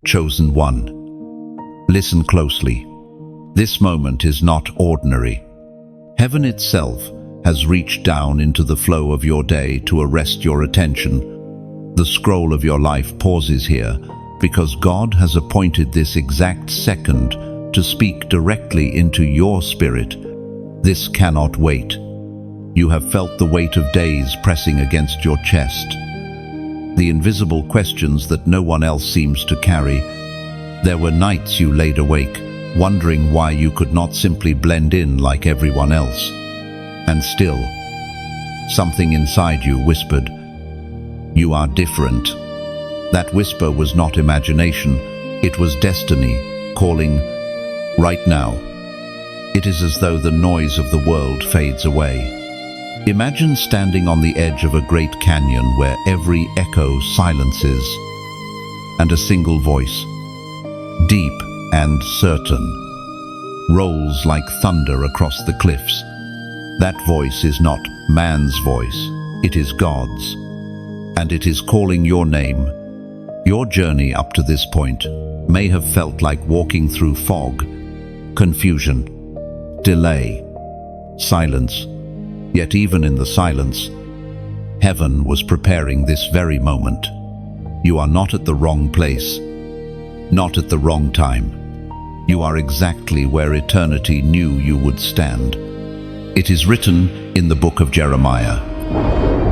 Chosen one. Listen closely. This moment is not ordinary. Heaven itself has reached down into the flow of your day to arrest your attention. The scroll of your life pauses here because God has appointed this exact second to speak directly into your spirit. This cannot wait. You have felt the weight of days pressing against your chest. The invisible questions that no one else seems to carry. There were nights you laid awake, wondering why you could not simply blend in like everyone else. And still, something inside you whispered, "You are different." That whisper was not imagination, it was destiny calling right now. It is as though the noise of the world fades away. Imagine standing on the edge of a great canyon where every echo silences, and a single voice, deep and certain, rolls like thunder across the cliffs. That voice is not man's voice, it is God's, and it is calling your name. Your journey up to this point may have felt like walking through fog, confusion, delay, silence. Yet even in the silence, heaven was preparing this very moment. You are not at the wrong place, not at the wrong time. You are exactly where eternity knew you would stand. It is written in the book of Jeremiah,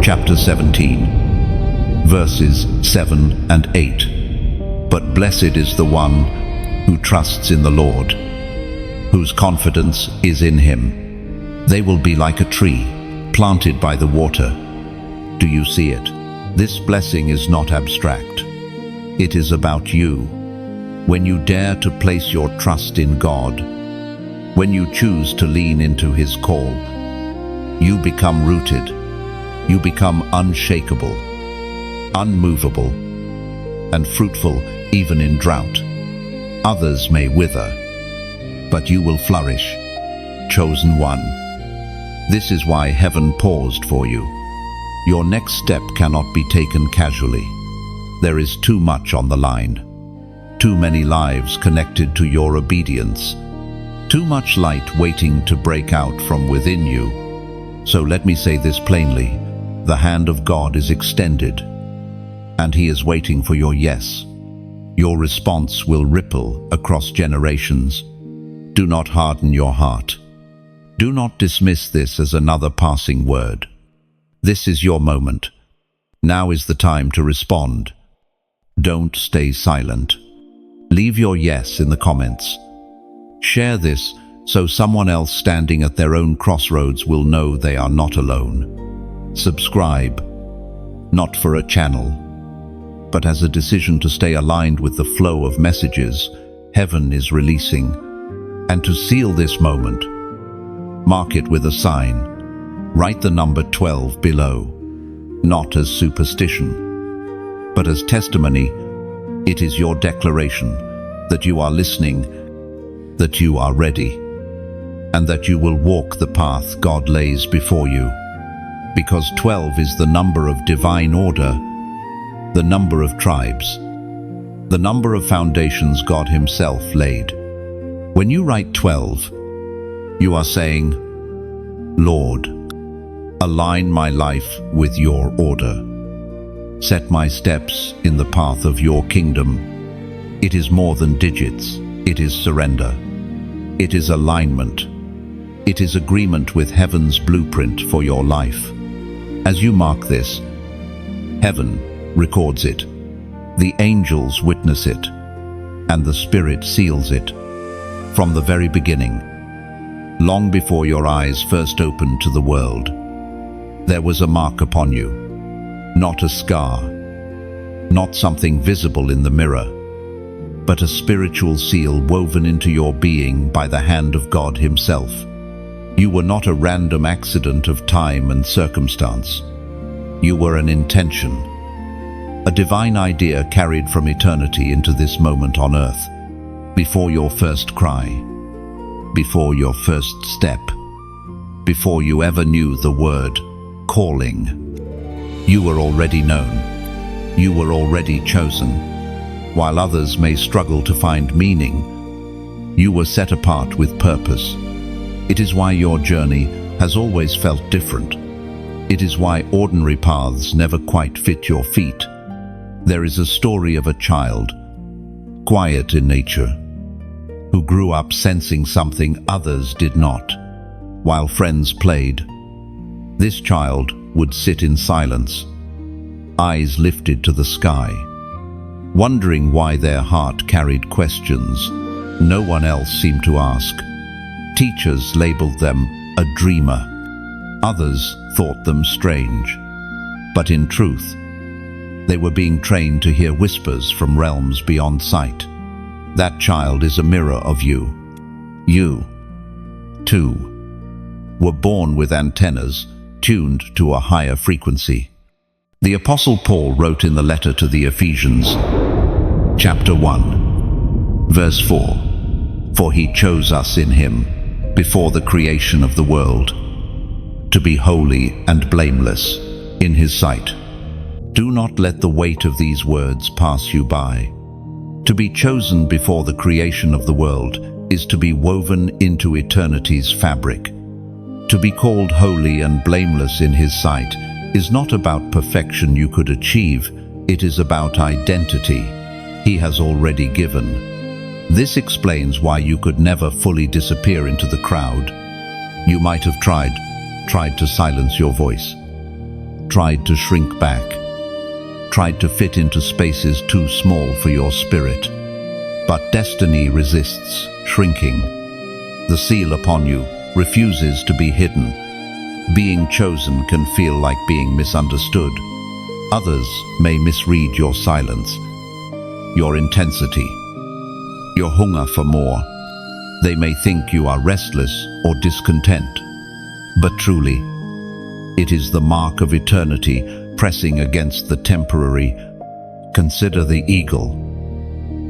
chapter 17, verses 7 and 8. But blessed is the one who trusts in the Lord, whose confidence is in him. They will be like a tree, planted by the water. Do you see it? This blessing is not abstract. It is about you. When you dare to place your trust in God, when you choose to lean into His call, you become rooted. You become unshakable, unmovable, and fruitful even in drought. Others may wither, but you will flourish. Chosen one. This is why heaven paused for you. Your next step cannot be taken casually. There is too much on the line. Too many lives connected to your obedience. Too much light waiting to break out from within you. So let me say this plainly. The hand of God is extended, and He is waiting for your yes. Your response will ripple across generations. Do not harden your heart. Do not dismiss this as another passing word. This is your moment. Now is the time to respond. Don't stay silent. Leave your yes in the comments. Share this so someone else standing at their own crossroads will know they are not alone. Subscribe, not for a channel, but as a decision to stay aligned with the flow of messages heaven is releasing. And to seal this moment, mark it with a sign. Write the number 12 below, not as superstition, but as testimony. It is your declaration that you are listening, that you are ready, and that you will walk the path God lays before you. Because 12 is the number of divine order, the number of tribes, the number of foundations God Himself laid. When you write 12, you are saying, Lord, align my life with your order. Set my steps in the path of your kingdom. It is more than digits. It is surrender. It is alignment. It is agreement with heaven's blueprint for your life. As you mark this, heaven records it. The angels witness it, and the Spirit seals it. From the very beginning, long before your eyes first opened to the world, there was a mark upon you, not a scar, not something visible in the mirror, but a spiritual seal woven into your being by the hand of God Himself. You were not a random accident of time and circumstance. You were an intention, a divine idea carried from eternity into this moment on earth. Before your first cry, before your first step, before you ever knew the word calling, you were already known. You were already chosen. While others may struggle to find meaning, you were set apart with purpose. It is why your journey has always felt different. It is why ordinary paths never quite fit your feet. There is a story of a child, quiet in nature, who grew up sensing something others did not. While friends played, this child would sit in silence, eyes lifted to the sky, wondering why their heart carried questions no one else seemed to ask. Teachers labeled them a dreamer. Others thought them strange. But in truth, they were being trained to hear whispers from realms beyond sight. That child is a mirror of you. You, too, were born with antennas tuned to a higher frequency. The Apostle Paul wrote in the letter to the Ephesians, chapter 1, verse 4, "For he chose us in him, before the creation of the world, to be holy and blameless in his sight." Do not let the weight of these words pass you by. To be chosen before the creation of the world is to be woven into eternity's fabric. To be called holy and blameless in his sight is not about perfection you could achieve, it is about identity he has already given. This explains why you could never fully disappear into the crowd. You might have tried to silence your voice, tried to shrink back, tried to fit into spaces too small for your spirit. But destiny resists shrinking. The seal upon you refuses to be hidden. Being chosen can feel like being misunderstood. Others may misread your silence, your intensity, your hunger for more. They may think you are restless or discontent. But truly, it is the mark of eternity pressing against the temporary. Consider the eagle,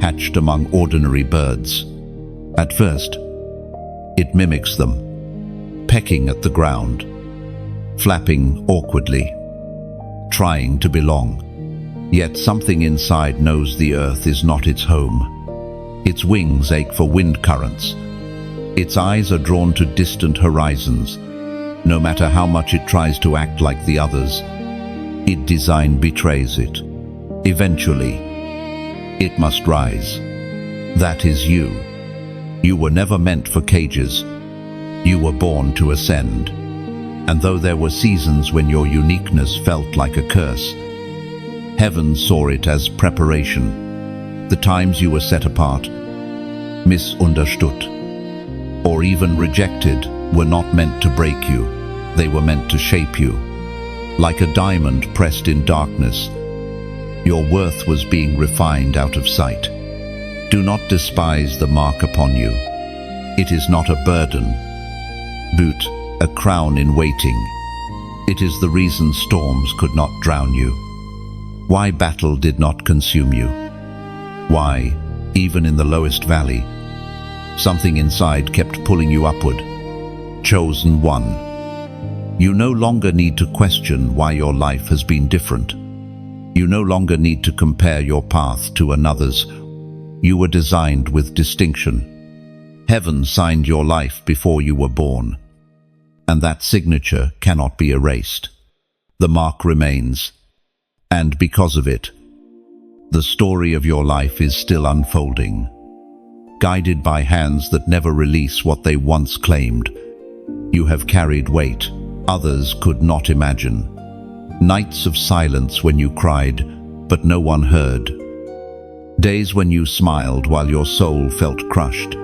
hatched among ordinary birds. At first, it mimics them, pecking at the ground, flapping awkwardly, trying to belong. Yet something inside knows the earth is not its home. Its wings ache for wind currents. Its eyes are drawn to distant horizons. No matter how much it tries to act like the others, its design betrays it. Eventually, it must rise. That is you. You were never meant for cages. You were born to ascend. And though there were seasons when your uniqueness felt like a curse, heaven saw it as preparation. The times you were set apart, misunderstood, or even rejected were not meant to break you. They were meant to shape you. Like a diamond pressed in darkness, your worth was being refined out of sight. Do not despise the mark upon you. It is not a burden, but a crown in waiting. It is the reason storms could not drown you. Why battle did not consume you. Why, even in the lowest valley, something inside kept pulling you upward. Chosen one. You no longer need to question why your life has been different. You no longer need to compare your path to another's. You were designed with distinction. Heaven signed your life before you were born, and that signature cannot be erased. The mark remains, and because of it, the story of your life is still unfolding. Guided by hands that never release what they once claimed, you have carried weight others could not imagine. Nights of silence when you cried, but no one heard. Days when you smiled while your soul felt crushed.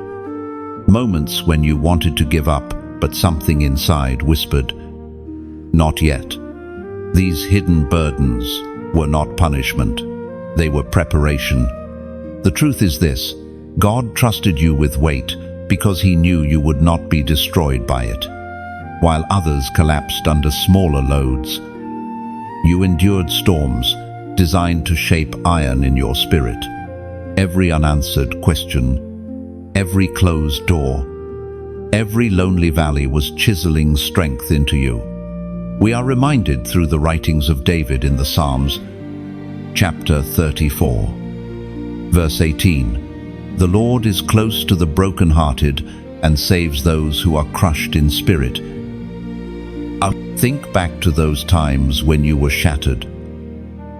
Moments when you wanted to give up, but something inside whispered, "Not yet." These hidden burdens were not punishment. They were preparation. The truth is this: God trusted you with weight because he knew you would not be destroyed by it. While others collapsed under smaller loads, you endured storms designed to shape iron in your spirit. Every unanswered question, every closed door, every lonely valley was chiseling strength into you. We are reminded through the writings of David in the Psalms, chapter 34. Verse 18, the Lord is close to the brokenhearted and saves those who are crushed in spirit. Think back to those times when you were shattered,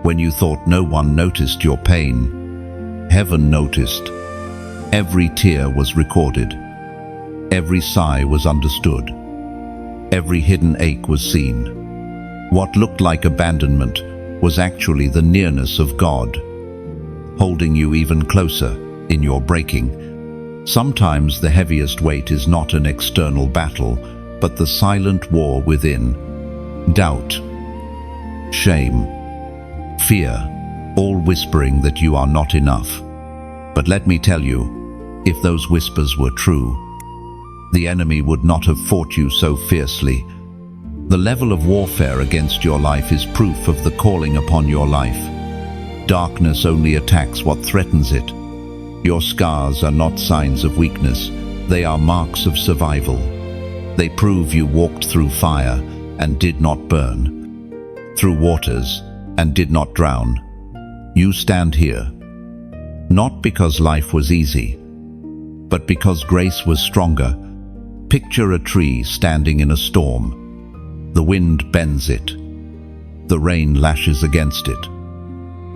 when you thought no one noticed your pain. Heaven noticed. Every tear was recorded. Every sigh was understood. Every hidden ache was seen. What looked like abandonment was actually the nearness of God, holding you even closer in your breaking. Sometimes the heaviest weight is not an external battle, but the silent war within. Doubt, shame, fear, all whispering that you are not enough. But let me tell you, if those whispers were true, the enemy would not have fought you so fiercely. The level of warfare against your life is proof of the calling upon your life. Darkness only attacks what threatens it. Your scars are not signs of weakness, they are marks of survival. They prove you walked through fire and did not burn, through waters and did not drown. You stand here, not because life was easy, but because grace was stronger. Picture a tree standing in a storm. The wind bends it. The rain lashes against it.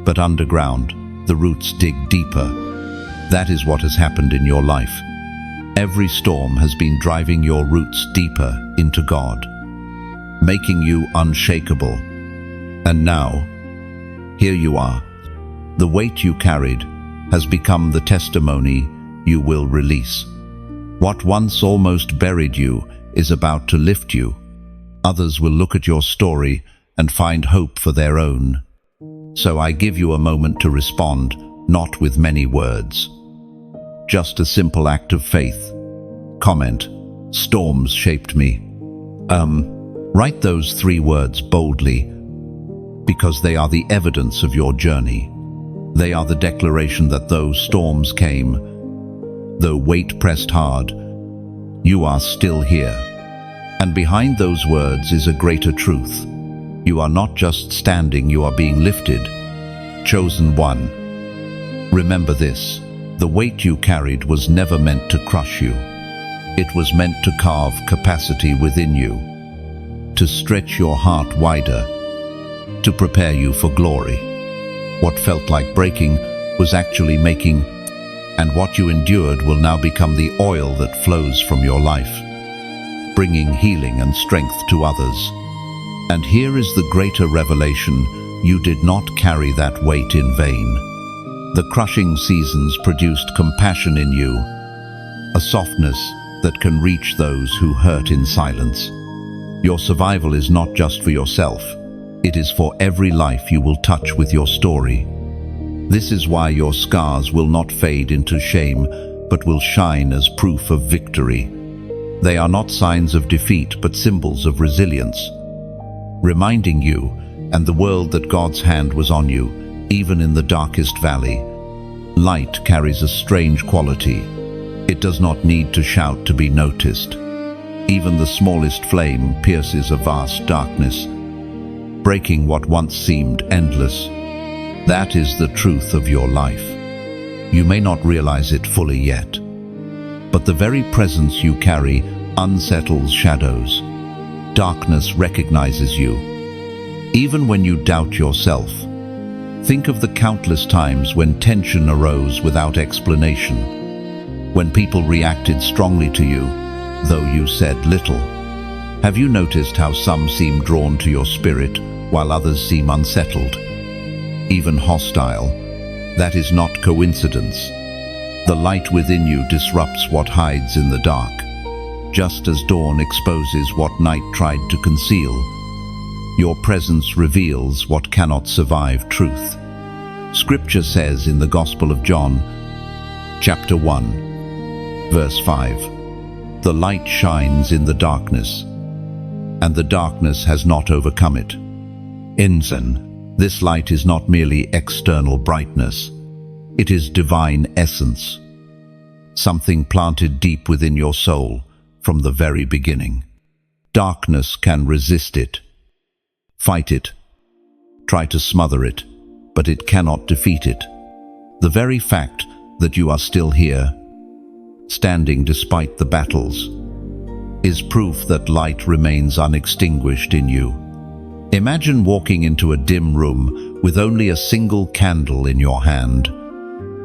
But underground, the roots dig deeper. That is what has happened in your life. Every storm has been driving your roots deeper into God, making you unshakable. And now, here you are. The weight you carried has become the testimony you will release. What once almost buried you is about to lift you. Others will look at your story and find hope for their own. So I give you a moment to respond, not with many words. Just a simple act of faith. Comment, storms shaped me. Write those 3 words boldly, because they are the evidence of your journey. They are the declaration that though storms came, though weight pressed hard, you are still here. And behind those words is a greater truth. You are not just standing, you are being lifted. Chosen one. Remember this, the weight you carried was never meant to crush you. It was meant to carve capacity within you, to stretch your heart wider, to prepare you for glory. What felt like breaking was actually making, and what you endured will now become the oil that flows from your life, bringing healing and strength to others. And here is the greater revelation: you did not carry that weight in vain. The crushing seasons produced compassion in you, a softness that can reach those who hurt in silence. Your survival is not just for yourself, it is for every life you will touch with your story. This is why your scars will not fade into shame, but will shine as proof of victory. They are not signs of defeat, but symbols of resilience, reminding you and the world that God's hand was on you, even in the darkest valley. Light carries a strange quality. It does not need to shout to be noticed. Even the smallest flame pierces a vast darkness, breaking what once seemed endless. That is the truth of your life. You may not realize it fully yet, but the very presence you carry unsettles shadows. Darkness recognizes you. Even when you doubt yourself, think of the countless times when tension arose without explanation, when people reacted strongly to you, though you said little. Have you noticed how some seem drawn to your spirit, while others seem unsettled, even hostile? That is not coincidence. The light within you disrupts what hides in the dark, just as dawn exposes what night tried to conceal. Your presence reveals what cannot survive truth. Scripture says in the Gospel of John, chapter 1, verse 5, the light shines in the darkness, and the darkness has not overcome it. Inzen, this light is not merely external brightness, it is divine essence, something planted deep within your soul from the very beginning. Darkness can resist it, fight it, try to smother it, but it cannot defeat it. The very fact that you are still here, standing despite the battles, is proof that light remains unextinguished in you. Imagine walking into a dim room with only a single candle in your hand.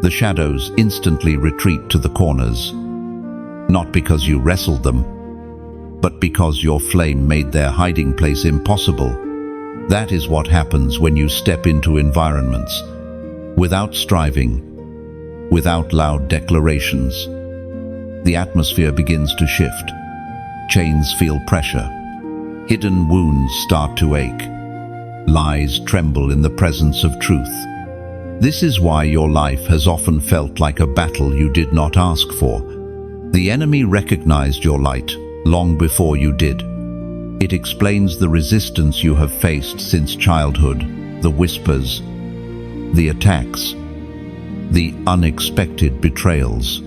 The shadows instantly retreat to the corners, not because you wrestled them, but because your flame made their hiding place impossible. That is what happens when you step into environments without striving, without loud declarations. The atmosphere begins to shift. Chains feel pressure. Hidden wounds start to ache. Lies tremble in the presence of truth. This is why your life has often felt like a battle you did not ask for. The enemy recognized your light long before you did. It explains the resistance you have faced since childhood, the whispers, the attacks, the unexpected betrayals.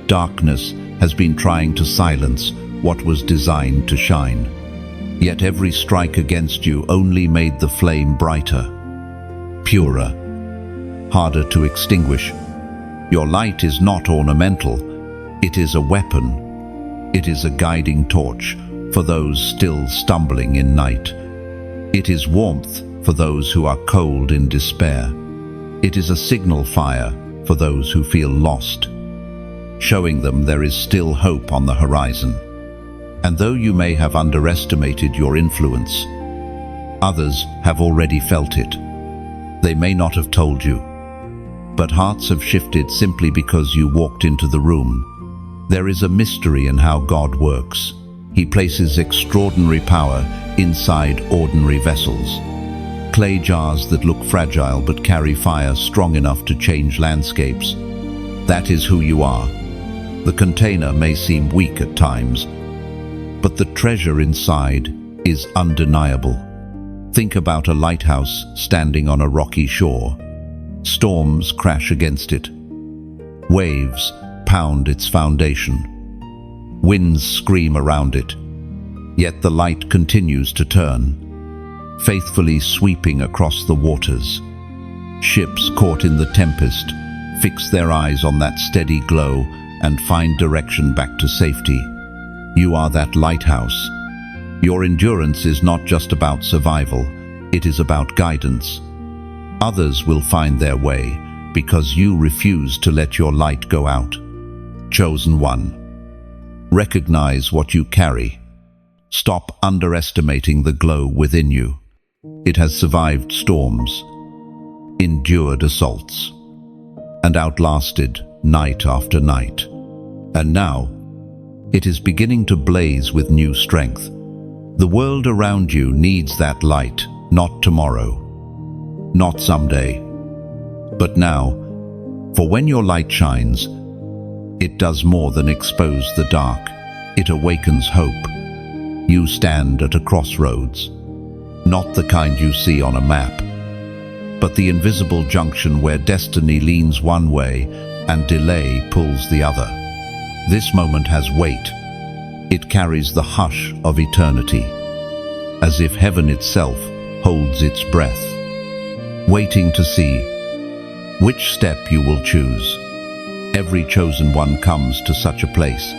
Darkness has been trying to silence what was designed to shine. Yet every strike against you only made the flame brighter, purer, harder to extinguish. Your light is not ornamental. It is a weapon. It is a guiding torch for those still stumbling in night. It is warmth for those who are cold in despair. It is a signal fire for those who feel lost, showing them there is still hope on the horizon. And though you may have underestimated your influence, others have already felt it. They may not have told you, but hearts have shifted simply because you walked into the room. There is a mystery in how God works. He places extraordinary power inside ordinary vessels. Clay jars that look fragile but carry fire strong enough to change landscapes. That is who you are. The container may seem weak at times, but the treasure inside is undeniable. Think about a lighthouse standing on a rocky shore. Storms crash against it. Waves pound its foundation. Winds scream around it. Yet the light continues to turn, faithfully sweeping across the waters. Ships caught in the tempest fix their eyes on that steady glow and find direction back to safety. You are that lighthouse. Your endurance is not just about survival, it is about guidance. Others will find their way because you refuse to let your light go out. Chosen one. Recognize what you carry. Stop underestimating the glow within you. It has survived storms, endured assaults, and outlasted night after night. And now, it is beginning to blaze with new strength. The world around you needs that light, not tomorrow, not someday, but now. For when your light shines, it does more than expose the dark. It awakens hope. You stand at a crossroads, not the kind you see on a map, but the invisible junction where destiny leans one way and delay pulls the other. This moment has weight. It carries the hush of eternity, as if heaven itself holds its breath, waiting to see which step you will choose. Every chosen one comes to such a place.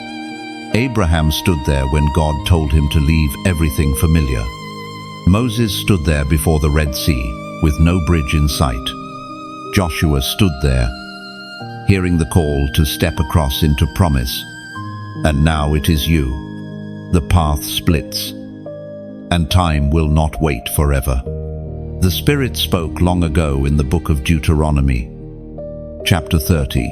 Abraham stood there when God told him to leave everything familiar. Moses stood there before the Red Sea, with no bridge in sight. Joshua stood there, hearing the call to step across into promise. And now it is you. The path splits, and time will not wait forever. The Spirit spoke long ago in the book of Deuteronomy, chapter 30,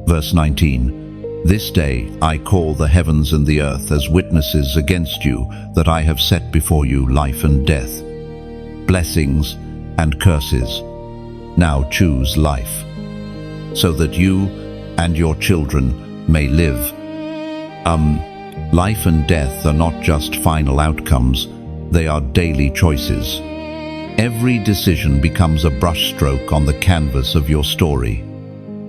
verse 19. This day I call the heavens and the earth as witnesses against you that I have set before you life and death, blessings and curses. Now choose life, so that you and your children may live. Life and death are not just final outcomes, they are daily choices. Every decision becomes a brushstroke on the canvas of your story.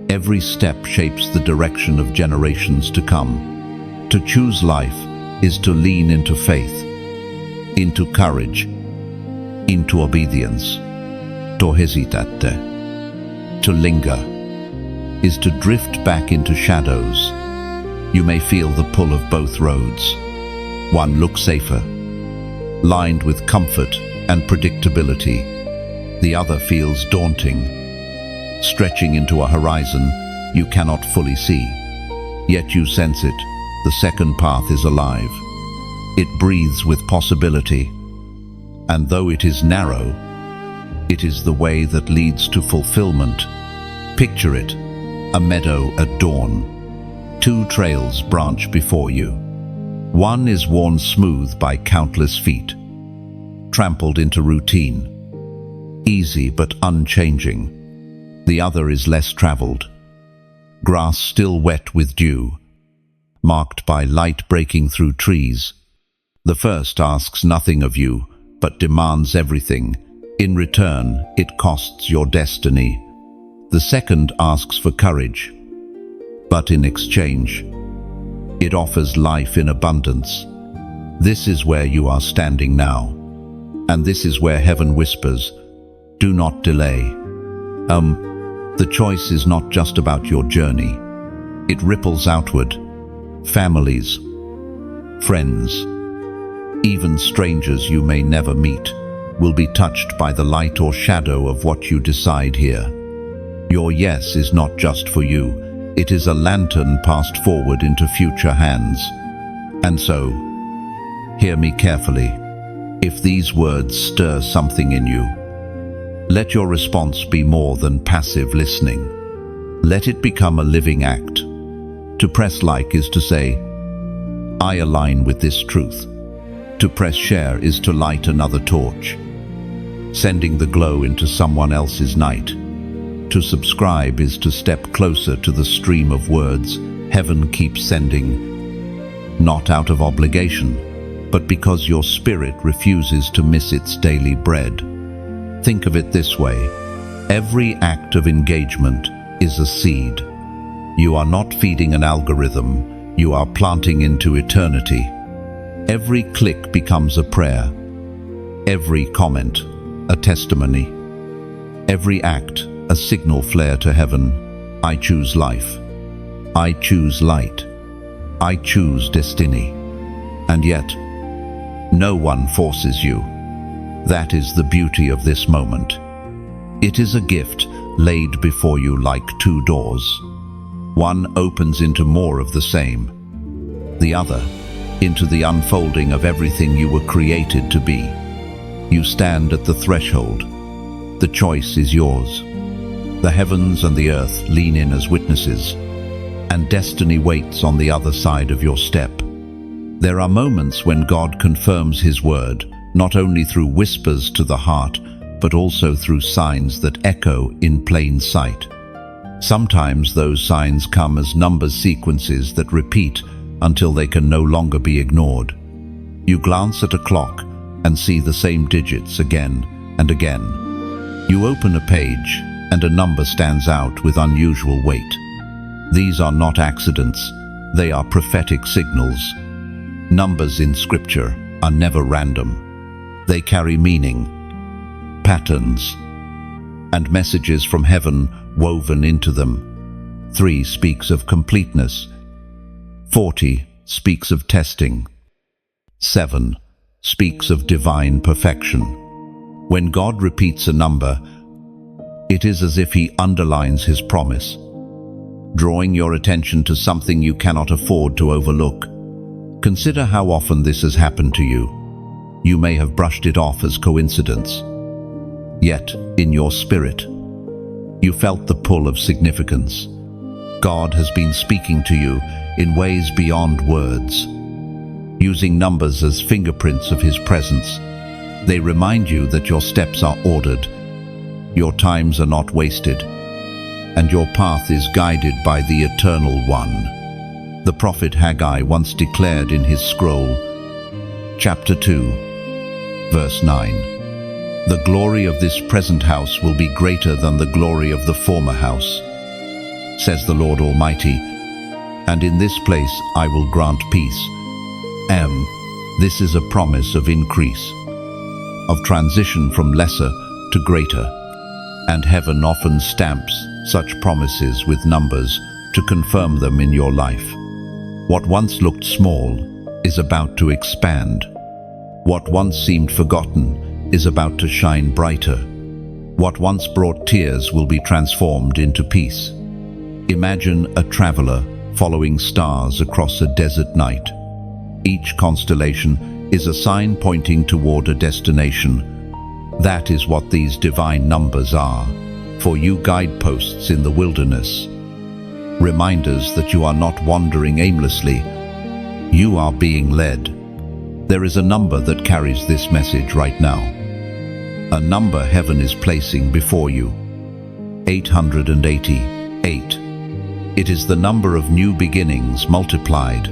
Every step shapes the direction of generations to come. To choose life is to lean into faith, into courage, into obedience. To hesitate, to linger, is to drift back into shadows. You may feel the pull of both roads. One looks safer, lined with comfort and predictability. The other feels daunting, stretching into a horizon you cannot fully see. Yet you sense it. The second path is alive. It breathes with possibility. And though it is narrow, it is the way that leads to fulfillment. Picture it, a meadow at dawn. Two trails branch before you. One is worn smooth by countless feet, trampled into routine, easy but unchanging. The other is less traveled, grass still wet with dew, marked by light breaking through trees. The first asks nothing of you, but demands everything. In return, it costs your destiny. The second asks for courage, but in exchange, it offers life in abundance. This is where you are standing now, and this is where heaven whispers, do not delay. The choice is not just about your journey. It ripples outward. Families, friends, even strangers you may never meet will be touched by the light or shadow of what you decide here. Your yes is not just for you. It is a lantern passed forward into future hands. And so, hear me carefully. If these words stir something in you, let your response be more than passive listening. Let it become a living act. To press like is to say, I align with this truth. To press share is to light another torch, sending the glow into someone else's night. To subscribe is to step closer to the stream of words heaven keeps sending, not out of obligation, but because your spirit refuses to miss its daily bread. Think of it this way: every act of engagement is a seed. You are not feeding an algorithm, you are planting into eternity. Every click becomes a prayer, every comment a testimony, every act a signal flare to heaven. I choose life, I choose light, I choose destiny. And yet, no one forces you. That is the beauty of this moment. It is a gift laid before you like two doors. One opens into more of the same, the other into the unfolding of everything you were created to be. You stand at the threshold. The choice is yours. The heavens and the earth lean in as witnesses, and destiny waits on the other side of your step. There are moments when God confirms His word, not only through whispers to the heart, but also through signs that echo in plain sight. Sometimes those signs come as number sequences that repeat until they can no longer be ignored. You glance at a clock and see the same digits again and again. You open a page and a number stands out with unusual weight. These are not accidents, they are prophetic signals. Numbers in Scripture are never random. They carry meaning, patterns, and messages from heaven woven into them. 3 speaks of completeness. 40 speaks of testing. 7 speaks of divine perfection. When God repeats a number, it is as if He underlines His promise, drawing your attention to something you cannot afford to overlook. Consider how often this has happened to you. You may have brushed it off as coincidence. Yet, in your spirit, you felt the pull of significance. God has been speaking to you in ways beyond words, using numbers as fingerprints of His presence. They remind you that your steps are ordered, your times are not wasted, and your path is guided by the Eternal One. The prophet Haggai once declared in his scroll, chapter 2, verse 9, "The glory of this present house will be greater than the glory of the former house, says the Lord Almighty, and in this place I will grant peace." This is a promise of increase, of transition from lesser to greater, and heaven often stamps such promises with numbers to confirm them in your life. What once looked small is about to expand. What once seemed forgotten is about to shine brighter. What once brought tears will be transformed into peace. Imagine a traveler following stars across a desert night. Each constellation is a sign pointing toward a destination. That is what these divine numbers are, for you guideposts in the wilderness. Reminders that you are not wandering aimlessly. You are being led. There is a number that carries this message right now. A number heaven is placing before you. 888. It is the number of new beginnings multiplied.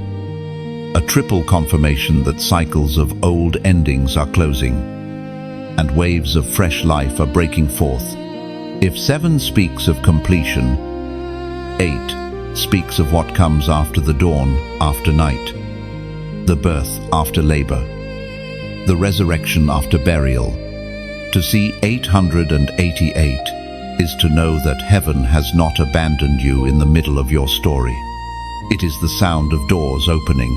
A triple confirmation that cycles of old endings are closing, and waves of fresh life are breaking forth. If 7 speaks of completion, 8 speaks of what comes after the dawn, after night, the birth after labor, the resurrection after burial. To see 888 is to know that heaven has not abandoned you in the middle of your story. It is the sound of doors opening,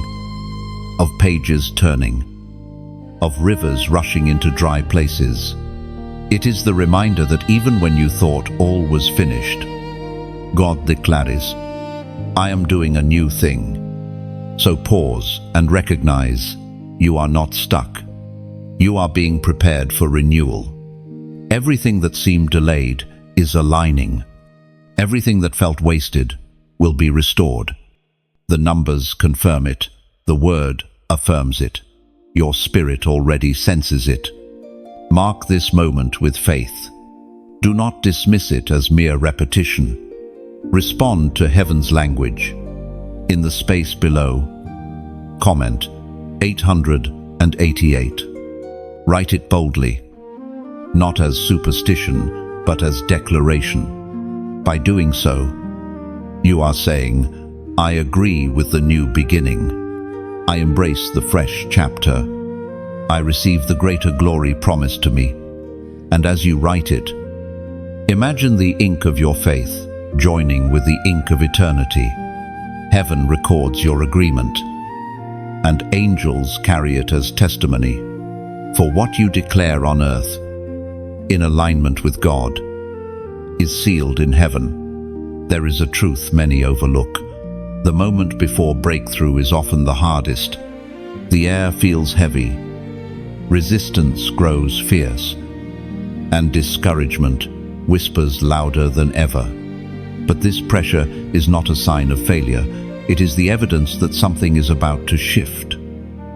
of pages turning, of rivers rushing into dry places. It is the reminder that even when you thought all was finished, God declares, I am doing a new thing. So pause and recognize you are not stuck. You are being prepared for renewal. Everything that seemed delayed is aligning. Everything that felt wasted will be restored. The numbers confirm it. The word affirms it. Your spirit already senses it. Mark this moment with faith. Do not dismiss it as mere repetition. Respond to heaven's language. In the space below, comment 888. Write it boldly, not as superstition, but as declaration. By doing so, you are saying, I agree with the new beginning. I embrace the fresh chapter. I receive the greater glory promised to me. And as you write it, imagine the ink of your faith joining with the ink of eternity. Heaven records your agreement, and angels carry it as testimony. For what you declare on earth, in alignment with God, is sealed in heaven. There is a truth many overlook. The moment before breakthrough is often the hardest. The air feels heavy, resistance grows fierce, and discouragement whispers louder than ever. But this pressure is not a sign of failure. It is the evidence that something is about to shift.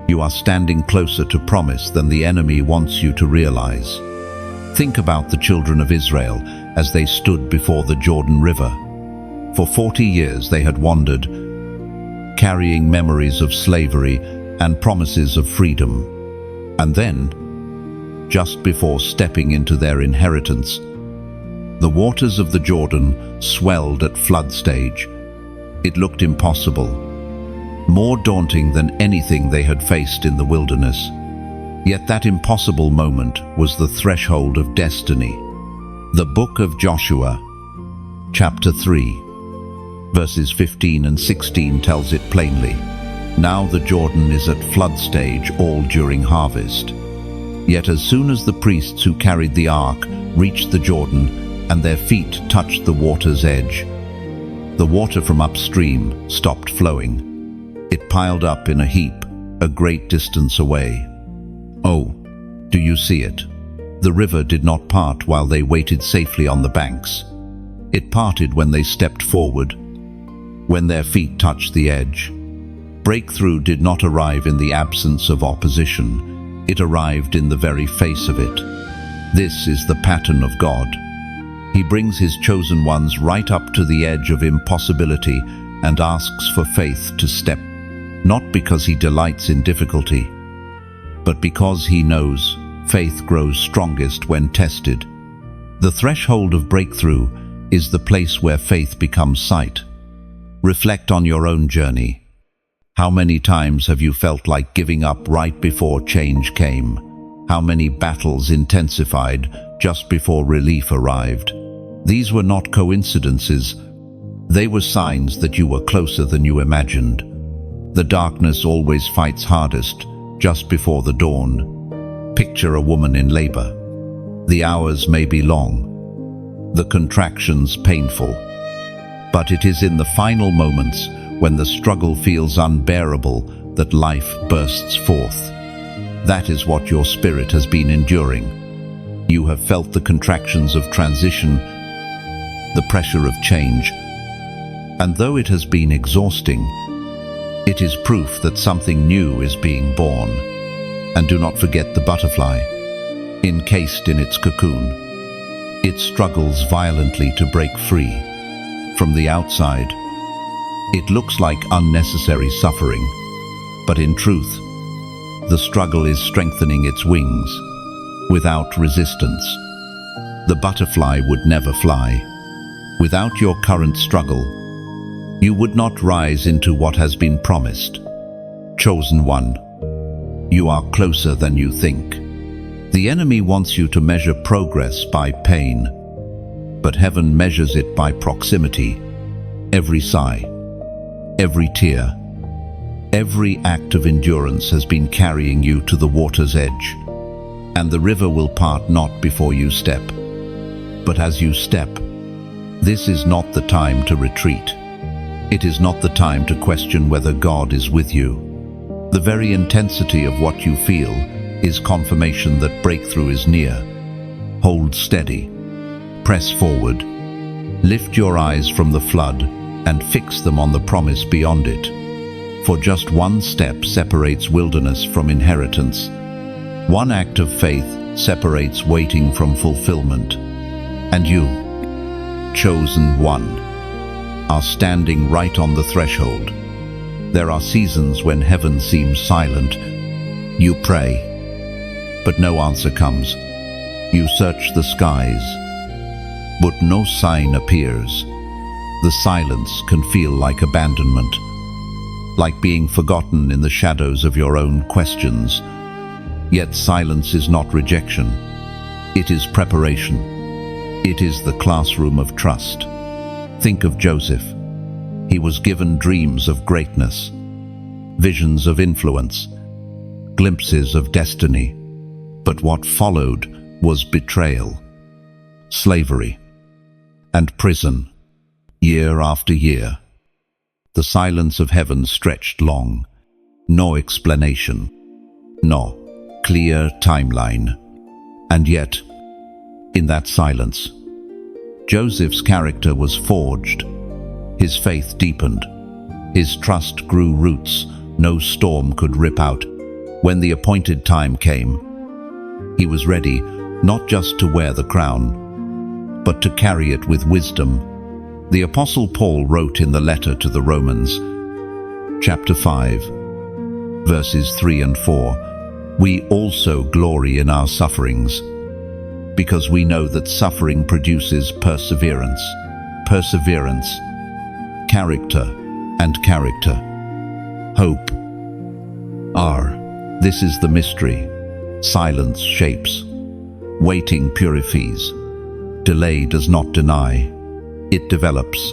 You are standing closer to promise than the enemy wants you to realize. Think about the children of Israel as they stood before the Jordan River. For 40 years they had wandered, carrying memories of slavery and promises of freedom. And then, just before stepping into their inheritance, the waters of the Jordan swelled at flood stage. It looked impossible, more daunting than anything they had faced in the wilderness. Yet that impossible moment was the threshold of destiny. The book of Joshua, chapter 3, verses 15 and 16 tells it plainly. Now the Jordan is at flood stage all during harvest. Yet as soon as the priests who carried the ark reached the Jordan and their feet touched the water's edge, the water from upstream stopped flowing. It piled up in a heap a great distance away. Oh, do you see it? The river did not part while they waited safely on the banks. It parted when they stepped forward, when their feet touched the edge. Breakthrough did not arrive in the absence of opposition. It arrived in the very face of it. This is the pattern of God. He brings his chosen ones right up to the edge of impossibility and asks for faith to step, not because he delights in difficulty, but because he knows faith grows strongest when tested. The threshold of breakthrough is the place where faith becomes sight. Reflect on your own journey. How many times have you felt like giving up right before change came? How many battles intensified just before relief arrived? These were not coincidences. They were signs that you were closer than you imagined. The darkness always fights hardest just before the dawn. Picture a woman in labor. The hours may be long, the contractions painful, but it is in the final moments when the struggle feels unbearable that life bursts forth. That is what your spirit has been enduring. You have felt the contractions of transition, the pressure of change, and though it has been exhausting, it is proof that something new is being born. And do not forget the butterfly. Encased in its cocoon, it struggles violently to break free. From the outside, it looks like unnecessary suffering, but in truth, the struggle is strengthening its wings. Without resistance, the butterfly would never fly. Without your current struggle, you would not rise into what has been promised. Chosen one, you are closer than you think. The enemy wants you to measure progress by pain, but heaven measures it by proximity. Every sigh, every tear, every act of endurance has been carrying you to the water's edge, and the river will part not before you step, but as you step. This is not the time to retreat. It is not the time to question whether God is with you. The very intensity of what you feel is confirmation that breakthrough is near. Hold steady. Press forward. Lift your eyes from the flood and fix them on the promise beyond it. For just one step separates wilderness from inheritance. One act of faith separates waiting from fulfillment. And you, chosen one, are standing right on the threshold. There are seasons when heaven seems silent. You pray, but no answer comes. You search the skies, but no sign appears. The silence can feel like abandonment, like being forgotten in the shadows of your own questions. Yet silence is not rejection. It is preparation. It is the classroom of trust. Think of Joseph. He was given dreams of greatness, visions of influence, glimpses of destiny. But what followed was betrayal, slavery, and prison, year after year. The silence of heaven stretched long. No explanation, no clear timeline. And yet, in that silence, Joseph's character was forged. His faith deepened. His trust grew roots no storm could rip out. When the appointed time came, he was ready not just to wear the crown, but to carry it with wisdom. The Apostle Paul wrote in the letter to the Romans, chapter 5, verses 3 and 4, "We also glory in our sufferings, because we know that suffering produces perseverance, perseverance, character, and character, hope." This is the mystery. Silence shapes. Waiting purifies. Delay does not deny. It develops.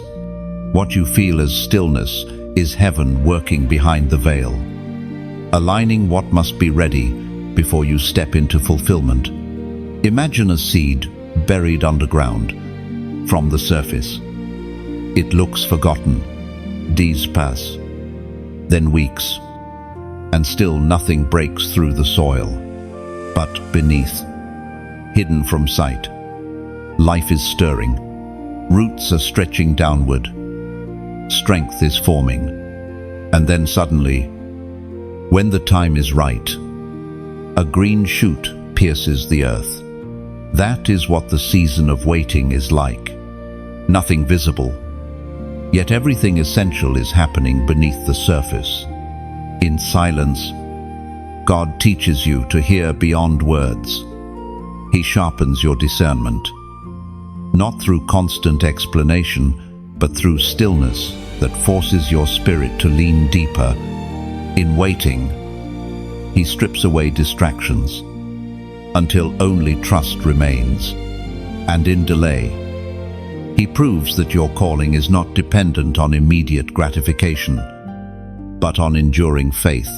What you feel as stillness is heaven working behind the veil, aligning what must be ready before you step into fulfillment. Imagine a seed buried underground. From the surface, it looks forgotten. Days pass, then weeks, and still nothing breaks through the soil. But beneath, hidden from sight, life is stirring. Roots are stretching downward. Strength is forming. And then suddenly, when the time is right, a green shoot pierces the earth. That is what the season of waiting is like. Nothing visible, yet everything essential is happening beneath the surface. In silence, God teaches you to hear beyond words. He sharpens your discernment, not through constant explanation, but through stillness that forces your spirit to lean deeper. In waiting, He strips away distractions until only trust remains. And in delay, He proves that your calling is not dependent on immediate gratification, but on enduring faith.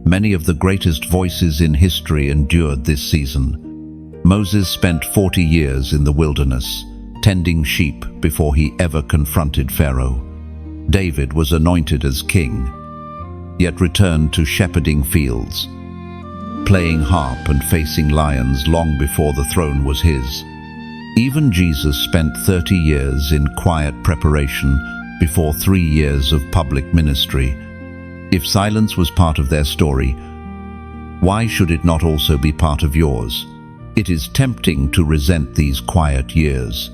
Many of the greatest voices in history endured this season. Moses spent 40 years in the wilderness, tending sheep before he ever confronted Pharaoh. David was anointed as king, yet returned to shepherding fields, playing harp and facing lions long before the throne was his. Even Jesus spent 30 years in quiet preparation before 3 years of public ministry. If silence was part of their story, why should it not also be part of yours? It is tempting to resent these quiet years,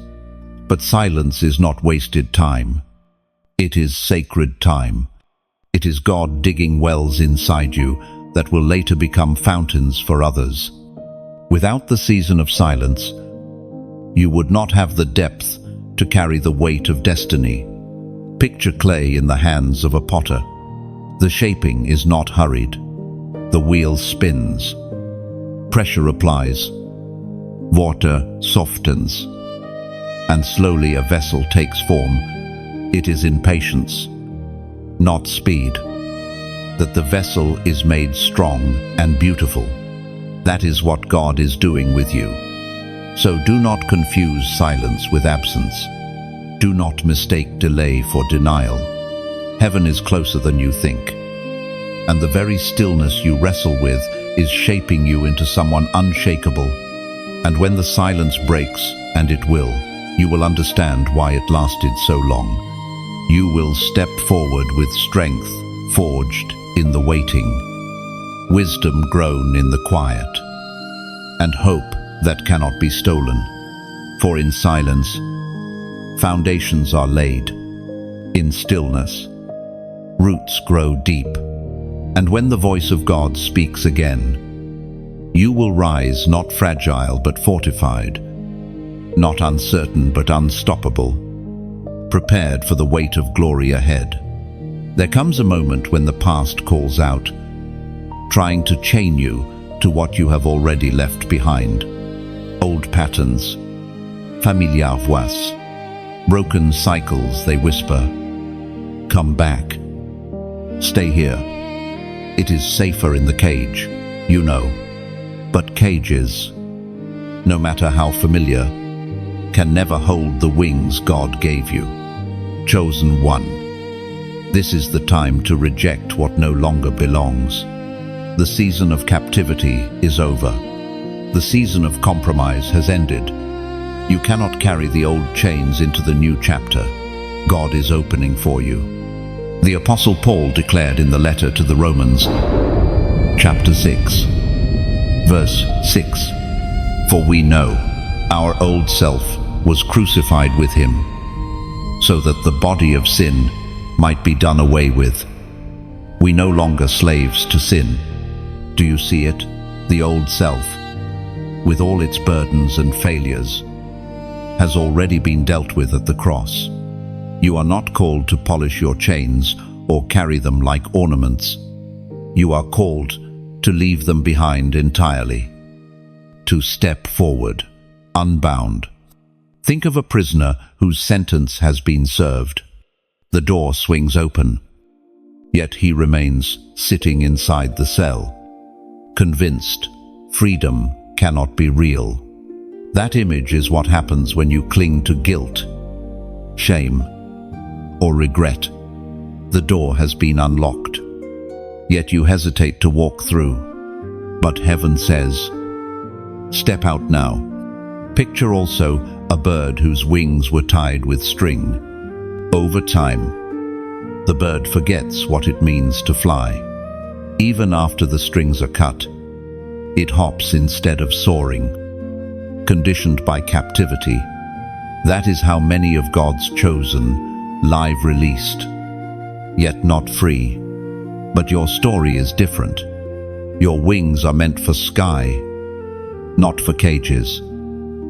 but silence is not wasted time. It is sacred time. It is God digging wells inside you that will later become fountains for others. Without the season of silence, you would not have the depth to carry the weight of destiny. Picture clay in the hands of a potter. The shaping is not hurried. The wheel spins. Pressure applies. Water softens. And slowly a vessel takes form. It is in patience, not speed, that the vessel is made strong and beautiful. That is what God is doing with you. So do not confuse silence with absence. Do not mistake delay for denial. Heaven is closer than you think. And the very stillness you wrestle with is shaping you into someone unshakable. And when the silence breaks, and it will, you will understand why it lasted so long. You will step forward with strength forged in the waiting, wisdom grown in the quiet, and hope that cannot be stolen. For in silence, foundations are laid. In stillness, roots grow deep. And when the voice of God speaks again, you will rise not fragile but fortified, not uncertain but unstoppable, prepared for the weight of glory ahead. There comes a moment when the past calls out, trying to chain you to what you have already left behind. Old patterns, familiar voix, broken cycles, they whisper, come back, stay here. It is safer in the cage, you know, but cages, no matter how familiar, can never hold the wings God gave you. Chosen one. This is the time to reject what no longer belongs. The season of captivity is over. The season of compromise has ended. You cannot carry the old chains into the new chapter. God is opening for you. The Apostle Paul declared in the letter to the Romans, chapter 6, verse 6, "For we know our old self was crucified with him, so that the body of sin might be done away with. We no longer slaves to sin." Do you see it? The old self, with all its burdens and failures, has already been dealt with at the cross. You are not called to polish your chains or carry them like ornaments. You are called to leave them behind entirely, to step forward, unbound. Think of a prisoner whose sentence has been served. The door swings open, yet he remains sitting inside the cell, convinced freedom cannot be real. That image is what happens when you cling to guilt, shame, or regret. The door has been unlocked, yet you hesitate to walk through. But heaven says, step out now. Picture also a bird whose wings were tied with string. Over time, the bird forgets what it means to fly. Even after the strings are cut, it hops instead of soaring, conditioned by captivity. That is how many of God's chosen lie released, yet not free. But your story is different. Your wings are meant for sky, not for cages.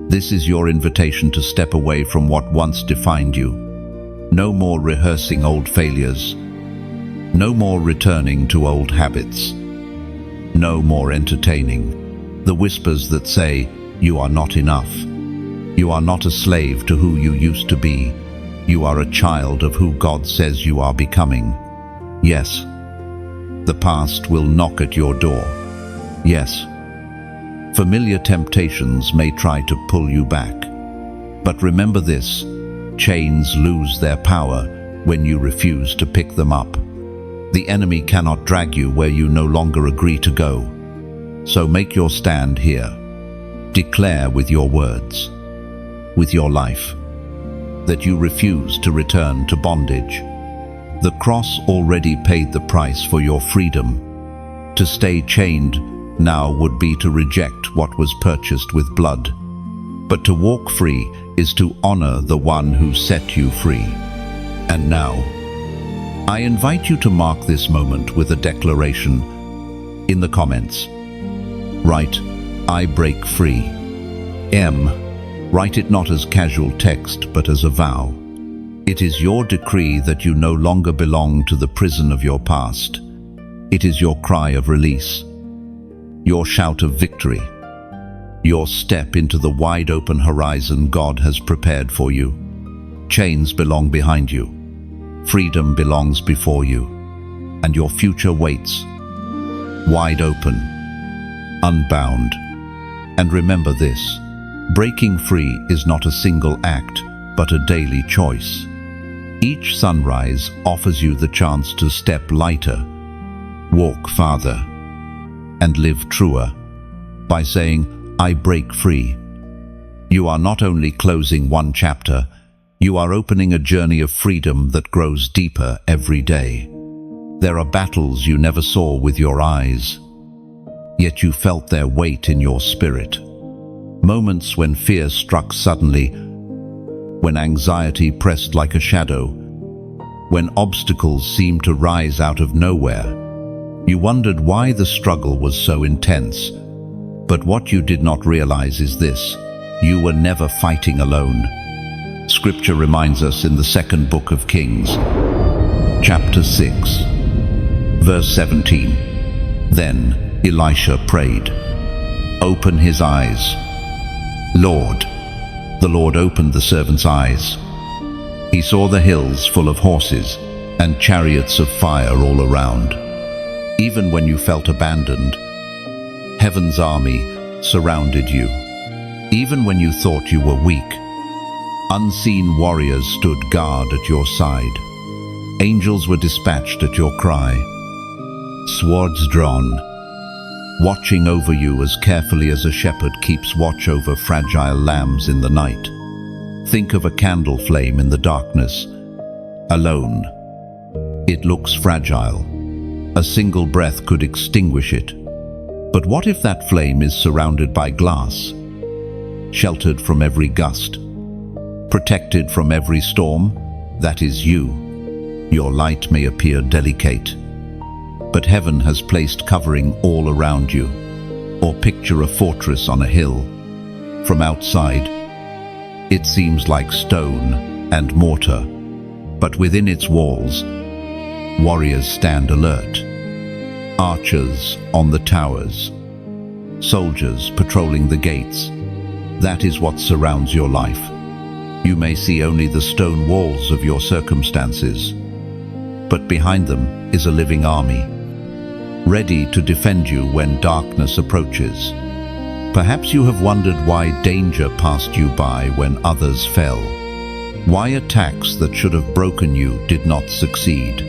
This is your invitation to step away from what once defined you. No more rehearsing old failures. No more returning to old habits. No more entertaining the whispers that say you are not enough. You are not a slave to who you used to be. You are a child of who God says you are becoming. Yes, the past will knock at your door. Yes, familiar temptations may try to pull you back. But remember this, chains lose their power when you refuse to pick them up. The enemy cannot drag you where you no longer agree to go. So make your stand here. Declare with your words, with your life, that you refuse to return to bondage. The cross already paid the price for your freedom. To stay chained now would be to reject what was purchased with blood. But to walk free is to honor the one who set you free. And now, I invite you to mark this moment with a declaration. In the comments, write, "I break free." Write it not as casual text, but as a vow. It is your decree that you no longer belong to the prison of your past. It is your cry of release, your shout of victory, your step into the wide-open horizon God has prepared for you. Chains belong behind you. Freedom belongs before you. And your future waits, wide open, unbound. And remember this, breaking free is not a single act, but a daily choice. Each sunrise offers you the chance to step lighter, walk farther, and live truer by saying, "I break free." You are not only closing one chapter, you are opening a journey of freedom that grows deeper every day. There are battles you never saw with your eyes, yet you felt their weight in your spirit. Moments when fear struck suddenly, when anxiety pressed like a shadow, when obstacles seemed to rise out of nowhere. You wondered why the struggle was so intense. But what you did not realize is this: you were never fighting alone. Scripture reminds us in the second book of Kings, chapter 6, verse 17. Then Elisha prayed, "Open his eyes." Lord, the Lord opened the servant's eyes. He saw the hills full of horses and chariots of fire all around. Even when you felt abandoned, heaven's army surrounded you. Even when you thought you were weak, unseen warriors stood guard at your side. Angels were dispatched at your cry, swords drawn, watching over you as carefully as a shepherd keeps watch over fragile lambs in the night. Think of a candle flame in the darkness, alone. It looks fragile. A single breath could extinguish it. But what if that flame is surrounded by glass, sheltered from every gust, protected from every storm? That is you. Your light may appear delicate, but heaven has placed covering all around you. Or picture a fortress on a hill. From outside, it seems like stone and mortar, but within its walls, warriors stand alert. Archers on the towers, soldiers patrolling the gates. That is what surrounds your life. You may see only the stone walls of your circumstances, but behind them is a living army, ready to defend you when darkness approaches. Perhaps you have wondered why danger passed you by when others fell. Why attacks that should have broken you did not succeed.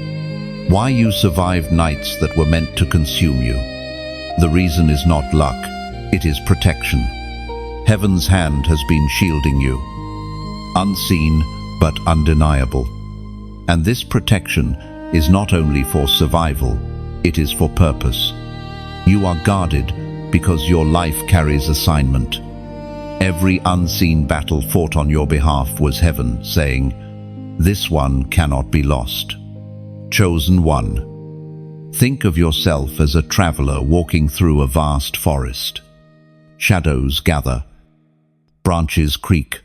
Why you survived nights that were meant to consume you. The reason is not luck, it is protection. Heaven's hand has been shielding you, unseen but undeniable. And this protection is not only for survival, it is for purpose. You are guarded because your life carries assignment. Every unseen battle fought on your behalf was heaven saying, "This one cannot be lost." Chosen one. Think of yourself as a traveler walking through a vast forest. Shadows gather, branches creak,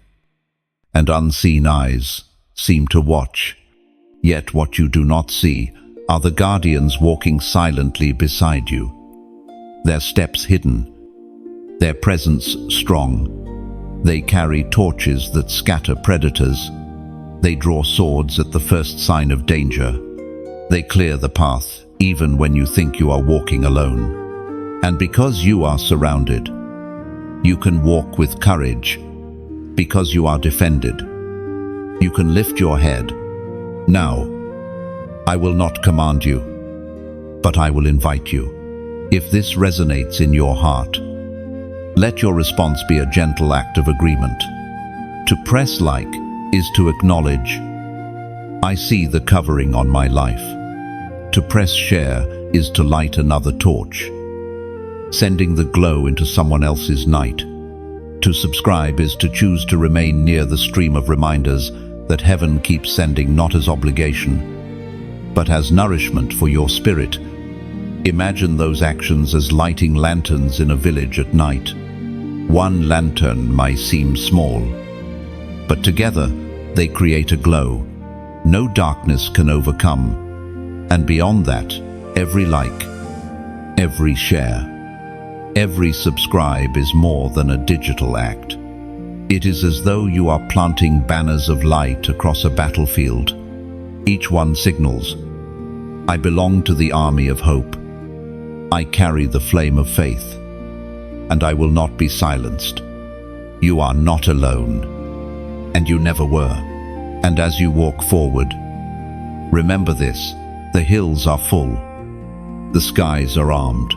and unseen eyes seem to watch. Yet what you do not see are the guardians walking silently beside you. Their steps hidden, their presence strong. They carry torches that scatter predators. They draw swords at the first sign of danger. They clear the path, even when you think you are walking alone. And because you are surrounded, you can walk with courage. Because you are defended, you can lift your head. Now, I will not command you, but I will invite you. If this resonates in your heart, let your response be a gentle act of agreement. To press like is to acknowledge, I see the covering on my life. To press share is to light another torch, sending the glow into someone else's night. To subscribe is to choose to remain near the stream of reminders that heaven keeps sending, not as obligation, but as nourishment for your spirit. Imagine those actions as lighting lanterns in a village at night. One lantern might seem small, but together they create a glow no darkness can overcome. And beyond that, every like, every share, every subscribe is more than a digital act. It is as though you are planting banners of light across a battlefield. Each one signals, I belong to the army of hope. I carry the flame of faith, and I will not be silenced. You are not alone, and you never were. And as you walk forward, remember this: the hills are full, the skies are armed,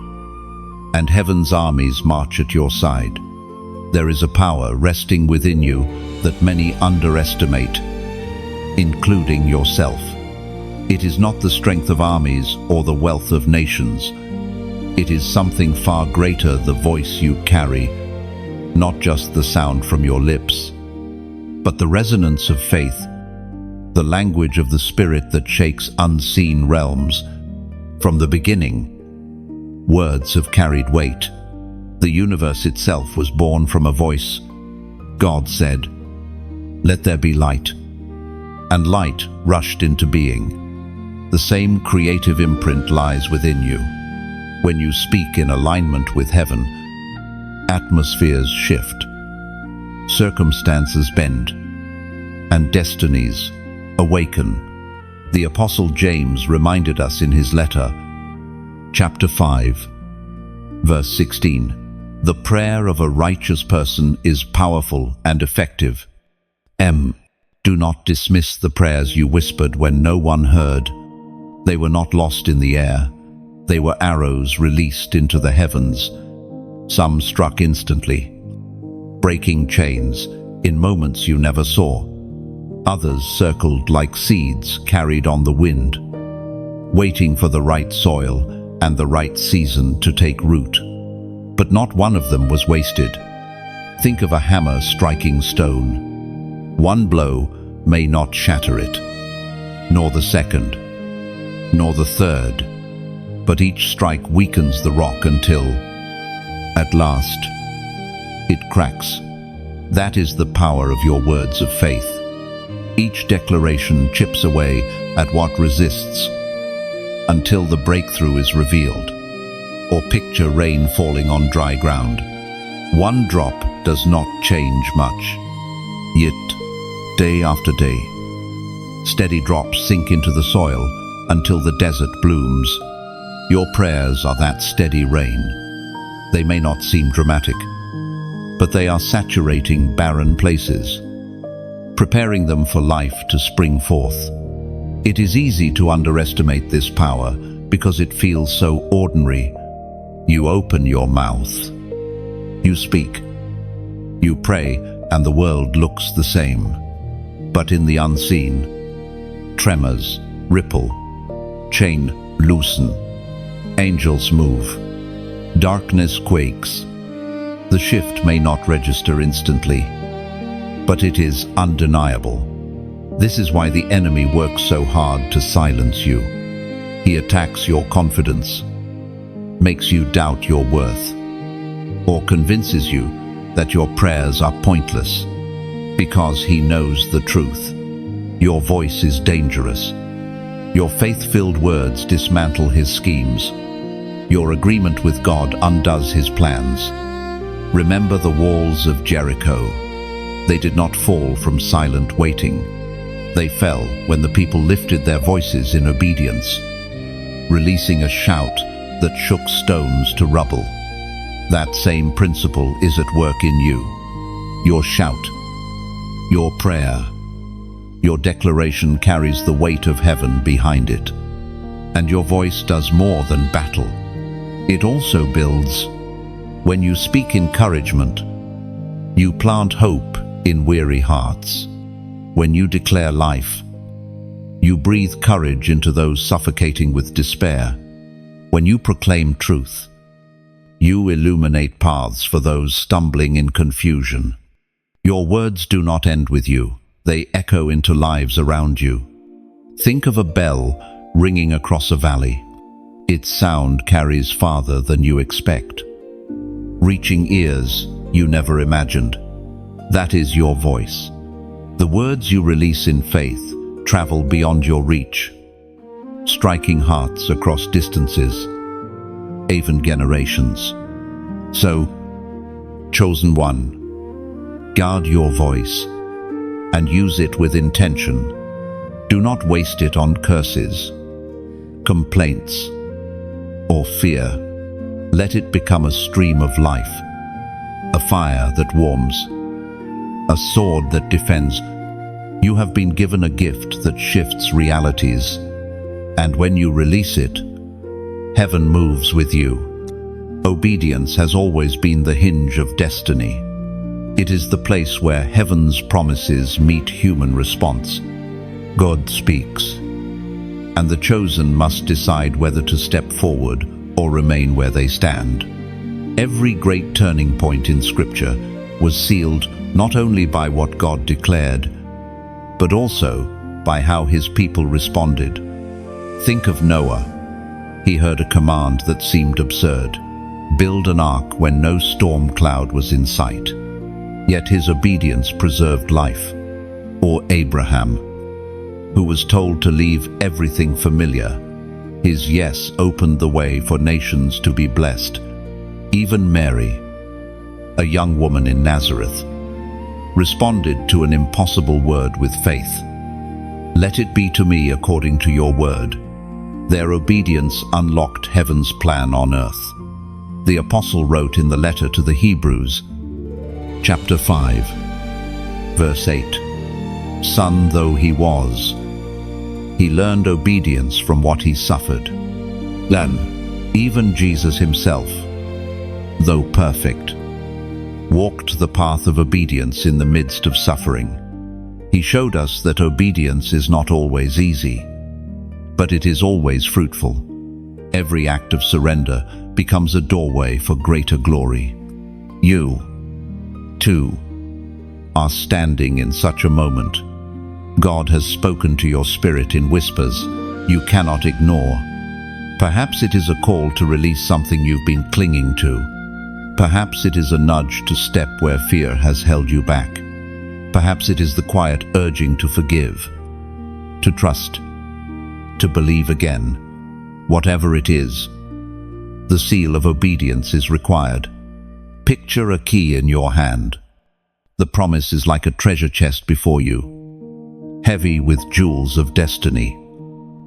and heaven's armies march at your side. There is a power resting within you that many underestimate, including yourself. It is not the strength of armies or the wealth of nations. It is something far greater, the voice you carry, not just the sound from your lips, but the resonance of faith, the language of the Spirit that shakes unseen realms. From the beginning, words have carried weight. The universe itself was born from a voice. God said, "Let there be light," and light rushed into being. The same creative imprint lies within you. When you speak in alignment with heaven, atmospheres shift, circumstances bend, and destinies awaken. The Apostle James reminded us in his letter, chapter 5, verse 16, "The prayer of a righteous person is powerful and effective." Do not dismiss the prayers you whispered when no one heard. They were not lost in the air. They were arrows released into the heavens. Some struck instantly, breaking chains in moments you never saw. Others circled like seeds carried on the wind, waiting for the right soil and the right season to take root. But not one of them was wasted. Think of a hammer striking stone. One blow may not shatter it, nor the second, nor the third, but each strike weakens the rock until, at last, it cracks. That is the power of your words of faith. Each declaration chips away at what resists until the breakthrough is revealed. Or picture rain falling on dry ground. One drop does not change much, yet day after day, steady drops sink into the soil until the desert blooms. Your prayers are that steady rain. They may not seem dramatic, but they are saturating barren places, preparing them for life to spring forth. It is easy to underestimate this power because it feels so ordinary. You open your mouth, you speak, you pray, and the world looks the same. But in the unseen, tremors ripple, chain loosen, angels move, darkness quakes. The shift may not register instantly, but it is undeniable. This is why the enemy works so hard to silence you. He attacks your confidence, makes you doubt your worth, or convinces you that your prayers are pointless, because he knows the truth. Your voice is dangerous. Your faith-filled words dismantle his schemes. Your agreement with God undoes his plans. Remember the walls of Jericho. They did not fall from silent waiting. They fell when the people lifted their voices in obedience, releasing a shout that shook stones to rubble. That same principle is at work in you. Your shout, your prayer, your declaration carries the weight of heaven behind it. And your voice does more than battle. It also builds. When you speak encouragement, you plant hope in weary hearts. When you declare life, you breathe courage into those suffocating with despair. When you proclaim truth, you illuminate paths for those stumbling in confusion. Your words do not end with you. They echo into lives around you. Think of a bell ringing across a valley. Its sound carries farther than you expect, reaching ears you never imagined. That is your voice. The words you release in faith travel beyond your reach, striking hearts across distances, even generations. So, chosen one, guard your voice and use it with intention. Do not waste it on curses, complaints, or fear. Let it become a stream of life, a fire that warms, a sword that defends. You have been given a gift that shifts realities, and when you release it, heaven moves with you. Obedience has always been the hinge of destiny. It is the place where heaven's promises meet human response. God speaks, and the chosen must decide whether to step forward or remain where they stand. Every great turning point in Scripture was sealed not only by what God declared, but also by how his people responded. Think of Noah. He heard a command that seemed absurd: build an ark when no storm cloud was in sight. Yet his obedience preserved life. Or Abraham, who was told to leave everything familiar. His yes opened the way for nations to be blessed. Even Mary, a young woman in Nazareth, responded to an impossible word with faith. Let it be to me according to your word. Their obedience unlocked heaven's plan on earth. The apostle wrote in the letter to the Hebrews, chapter 5, verse 8, son though he was, he learned obedience from what he suffered. Then, even Jesus himself, though perfect, walked the path of obedience in the midst of suffering. He showed us that obedience is not always easy, but it is always fruitful. Every act of surrender becomes a doorway for greater glory. You, too, are standing in such a moment. God has spoken to your spirit in whispers you cannot ignore. Perhaps it is a call to release something you've been clinging to. Perhaps it is a nudge to step where fear has held you back. Perhaps it is the quiet urging to forgive, to trust, to believe again. Whatever it is, the seal of obedience is required. Picture a key in your hand. The promise is like a treasure chest before you, heavy with jewels of destiny.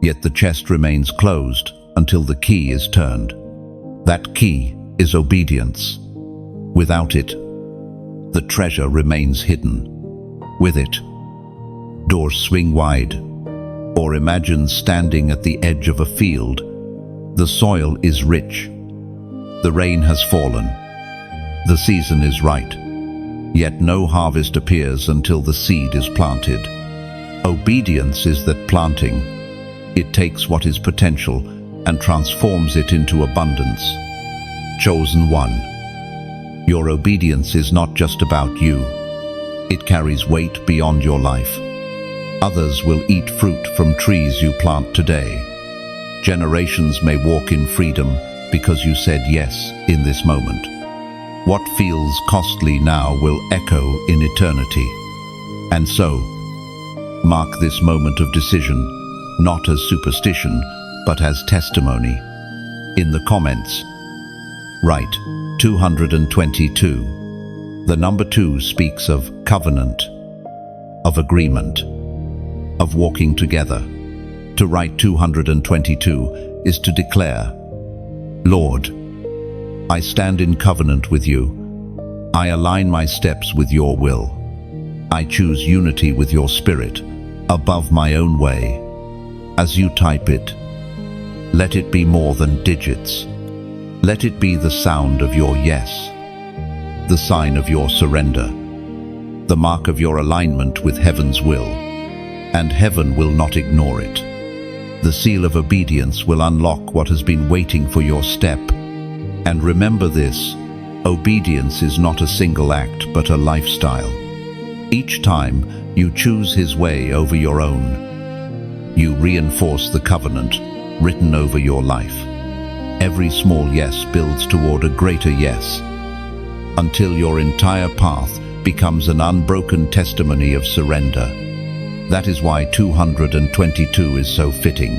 Yet the chest remains closed until the key is turned. That key is obedience. Without it, the treasure remains hidden. With it, doors swing wide. Or imagine standing at the edge of a field. The soil is rich. The rain has fallen. The season is right. Yet no harvest appears until the seed is planted. Obedience is that planting. It takes what is potential and transforms it into abundance. Chosen one, your obedience is not just about you. It carries weight beyond your life. Others will eat fruit from trees you plant today. Generations may walk in freedom because you said yes in this moment. What feels costly now will echo in eternity. And so, mark this moment of decision, not as superstition, but as testimony. In the comments, write 222. The number 2 speaks of covenant, of agreement, of walking together. To write 222 is to declare, Lord, I stand in covenant with you. I align my steps with your will. I choose unity with your spirit above my own way. As you type it, let it be more than digits. Let it be the sound of your yes, the sign of your surrender, the mark of your alignment with heaven's will, and heaven will not ignore it. The seal of obedience will unlock what has been waiting for your step. And remember this, obedience is not a single act but a lifestyle. Each time you choose His way over your own, you reinforce the covenant written over your life. Every small yes builds toward a greater yes, until your entire path becomes an unbroken testimony of surrender. That is why 222 is so fitting.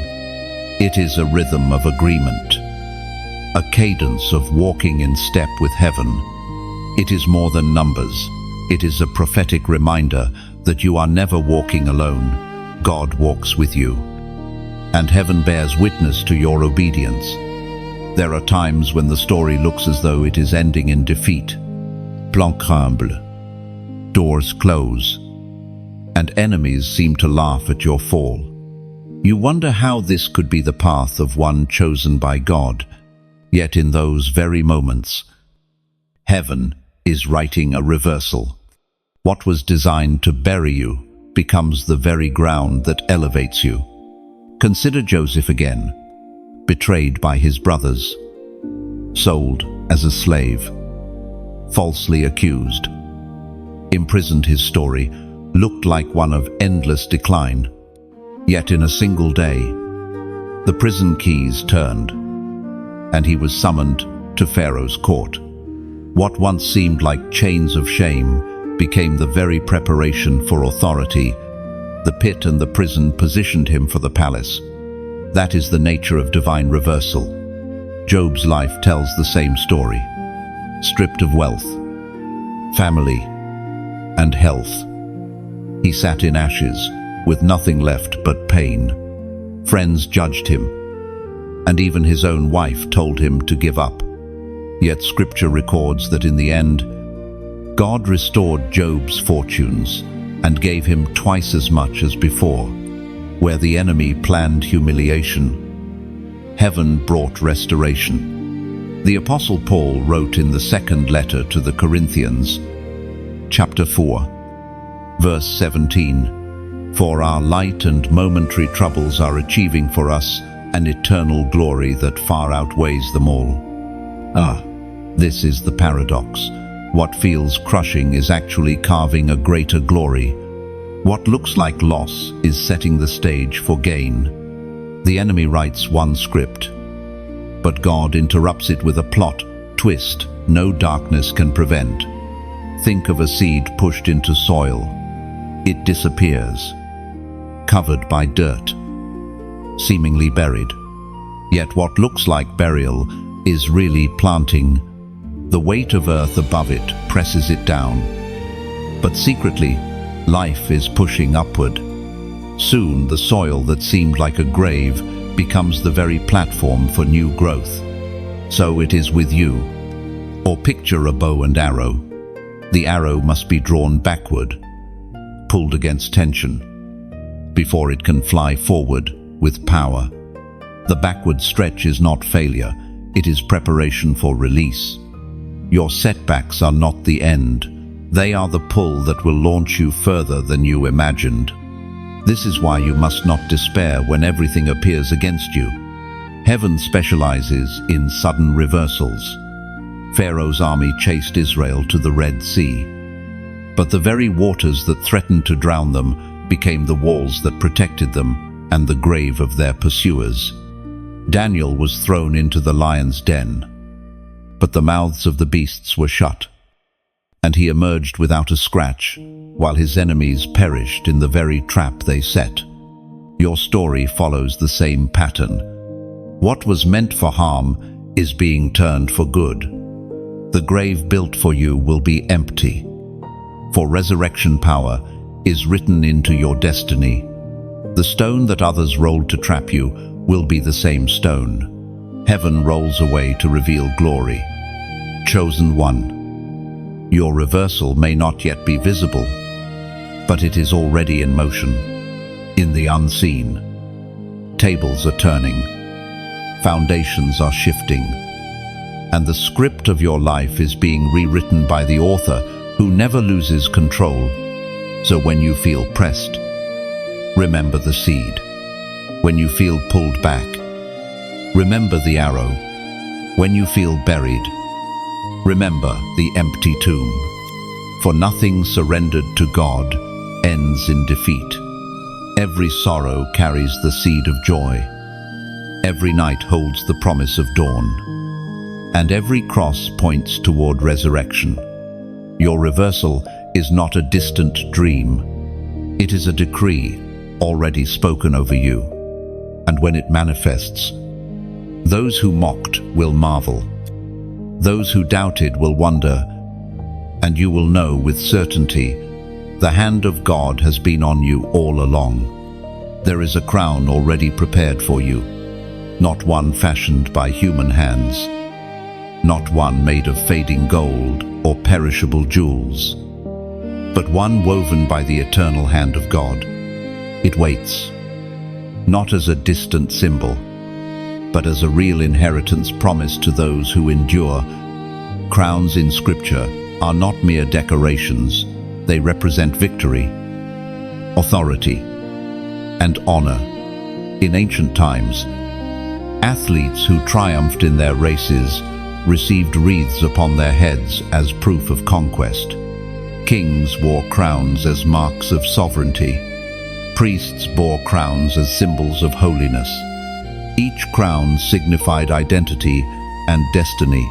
It is a rhythm of agreement, a cadence of walking in step with heaven. It is more than numbers. It is a prophetic reminder that you are never walking alone. God walks with you, and heaven bears witness to your obedience. There are times when the story looks as though it is ending in defeat. Plan crumble. Doors close, and enemies seem to laugh at your fall. You wonder how this could be the path of one chosen by God. Yet in those very moments, heaven is writing a reversal. What was designed to bury you becomes the very ground that elevates you. Consider Joseph again, betrayed by his brothers, sold as a slave, falsely accused. Imprisoned. His story looked like one of endless decline. Yet in a single day, the prison keys turned, and he was summoned to Pharaoh's court. What once seemed like chains of shame became the very preparation for authority. The pit and the prison positioned him for the palace. That is the nature of divine reversal. Job's life tells the same story. Stripped of wealth, family, and health, he sat in ashes with nothing left but pain. Friends judged him, and even his own wife told him to give up. Yet Scripture records that in the end, God restored Job's fortunes and gave him twice as much as before. Where the enemy planned humiliation, heaven brought restoration. The Apostle Paul wrote in the second letter to the Corinthians, chapter 4, verse 17, "For our light and momentary troubles are achieving for us an eternal glory that far outweighs them all." This is the paradox. What feels crushing is actually carving a greater glory. What looks like loss is setting the stage for gain. The enemy writes one script, but God interrupts it with a plot twist no darkness can prevent. Think of a seed pushed into soil. It disappears, covered by dirt, seemingly buried. Yet what looks like burial is really planting. The weight of earth above it presses it down. But secretly, life is pushing upward. Soon the soil that seemed like a grave becomes the very platform for new growth. So it is with you. Or picture a bow and arrow. The arrow must be drawn backward, pulled against tension, before it can fly forward with power. The backward stretch is not failure, it is preparation for release. Your setbacks are not the end. They are the pull that will launch you further than you imagined. This is why you must not despair when everything appears against you. Heaven specializes in sudden reversals. Pharaoh's army chased Israel to the Red Sea, but the very waters that threatened to drown them became the walls that protected them and the grave of their pursuers. Daniel was thrown into the lion's den, but the mouths of the beasts were shut, and he emerged without a scratch, while his enemies perished in the very trap they set. Your story follows the same pattern. What was meant for harm is being turned for good. The grave built for you will be empty, for resurrection power is written into your destiny. The stone that others rolled to trap you will be the same stone. Heaven rolls away to reveal glory. Chosen one. Your reversal may not yet be visible, but it is already in motion, in the unseen. Tables are turning, foundations are shifting, and the script of your life is being rewritten by the author who never loses control. So when you feel pressed, remember the seed. When you feel pulled back, remember the arrow. When you feel buried, remember the empty tomb. For nothing surrendered to God ends in defeat. Every sorrow carries the seed of joy. Every night holds the promise of dawn. And every cross points toward resurrection. Your reversal is not a distant dream. It is a decree already spoken over you. And when it manifests, those who mocked will marvel. Those who doubted will wonder, and you will know with certainty the hand of God has been on you all along. There is a crown already prepared for you, not one fashioned by human hands, not one made of fading gold or perishable jewels, but one woven by the eternal hand of God. It waits, not as a distant symbol, but as a real inheritance promised to those who endure. Crowns in Scripture are not mere decorations. They represent victory, authority, and honor. In ancient times, athletes who triumphed in their races received wreaths upon their heads as proof of conquest. Kings wore crowns as marks of sovereignty. Priests bore crowns as symbols of holiness. Each crown signified identity and destiny.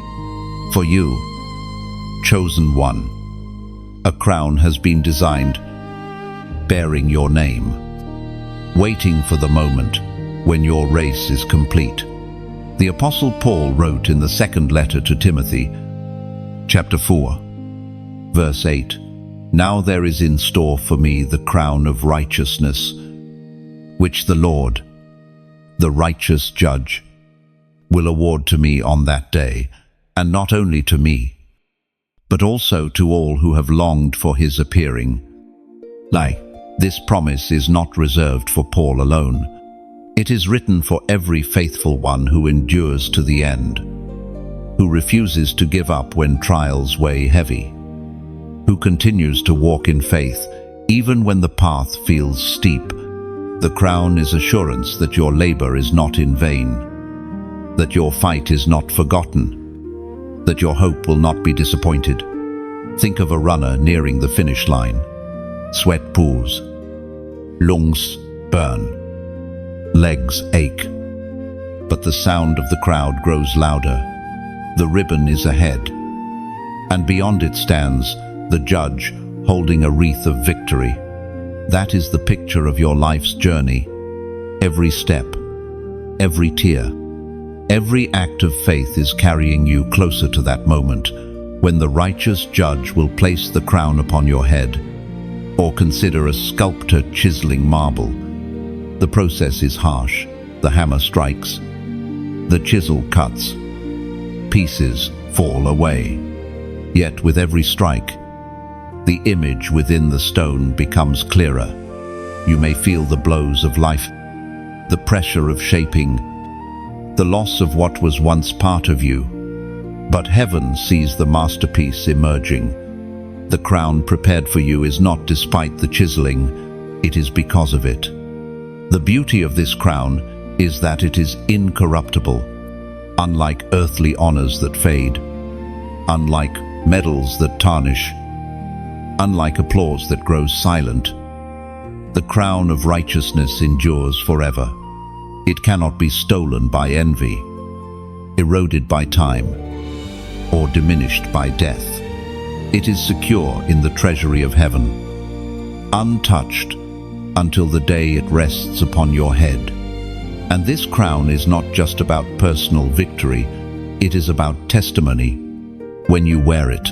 For you, chosen one, a crown has been designed, bearing your name, waiting for the moment when your race is complete. The Apostle Paul wrote in the second letter to Timothy, chapter 4, verse 8, "Now there is in store for me the crown of righteousness, which the Lord, the righteous judge, will award to me on that day, and not only to me, but also to all who have longed for his appearing." This promise is not reserved for Paul alone. It is written for every faithful one who endures to the end, who refuses to give up when trials weigh heavy, who continues to walk in faith even when the path feels steep. The crown is assurance that your labor is not in vain, that your fight is not forgotten, that your hope will not be disappointed. Think of a runner nearing the finish line. Sweat pours, lungs burn, legs ache, but the sound of the crowd grows louder. The ribbon is ahead, and beyond it stands the judge holding a wreath of victory. That is the picture of your life's journey. Every step, every tear, every act of faith is carrying you closer to that moment when the righteous judge will place the crown upon your head. Or consider a sculptor chiseling marble. The process is harsh. The hammer strikes, the chisel cuts, pieces fall away. Yet with every strike, the image within the stone becomes clearer. You may feel the blows of life, the pressure of shaping, the loss of what was once part of you. But heaven sees the masterpiece emerging. The crown prepared for you is not despite the chiseling, it is because of it. The beauty of this crown is that it is incorruptible, unlike earthly honors that fade, unlike medals that tarnish, unlike applause that grows silent. The crown of righteousness endures forever. It cannot be stolen by envy, eroded by time, or diminished by death. It is secure in the treasury of heaven, untouched until the day it rests upon your head. And this crown is not just about personal victory, it is about testimony. When you wear it,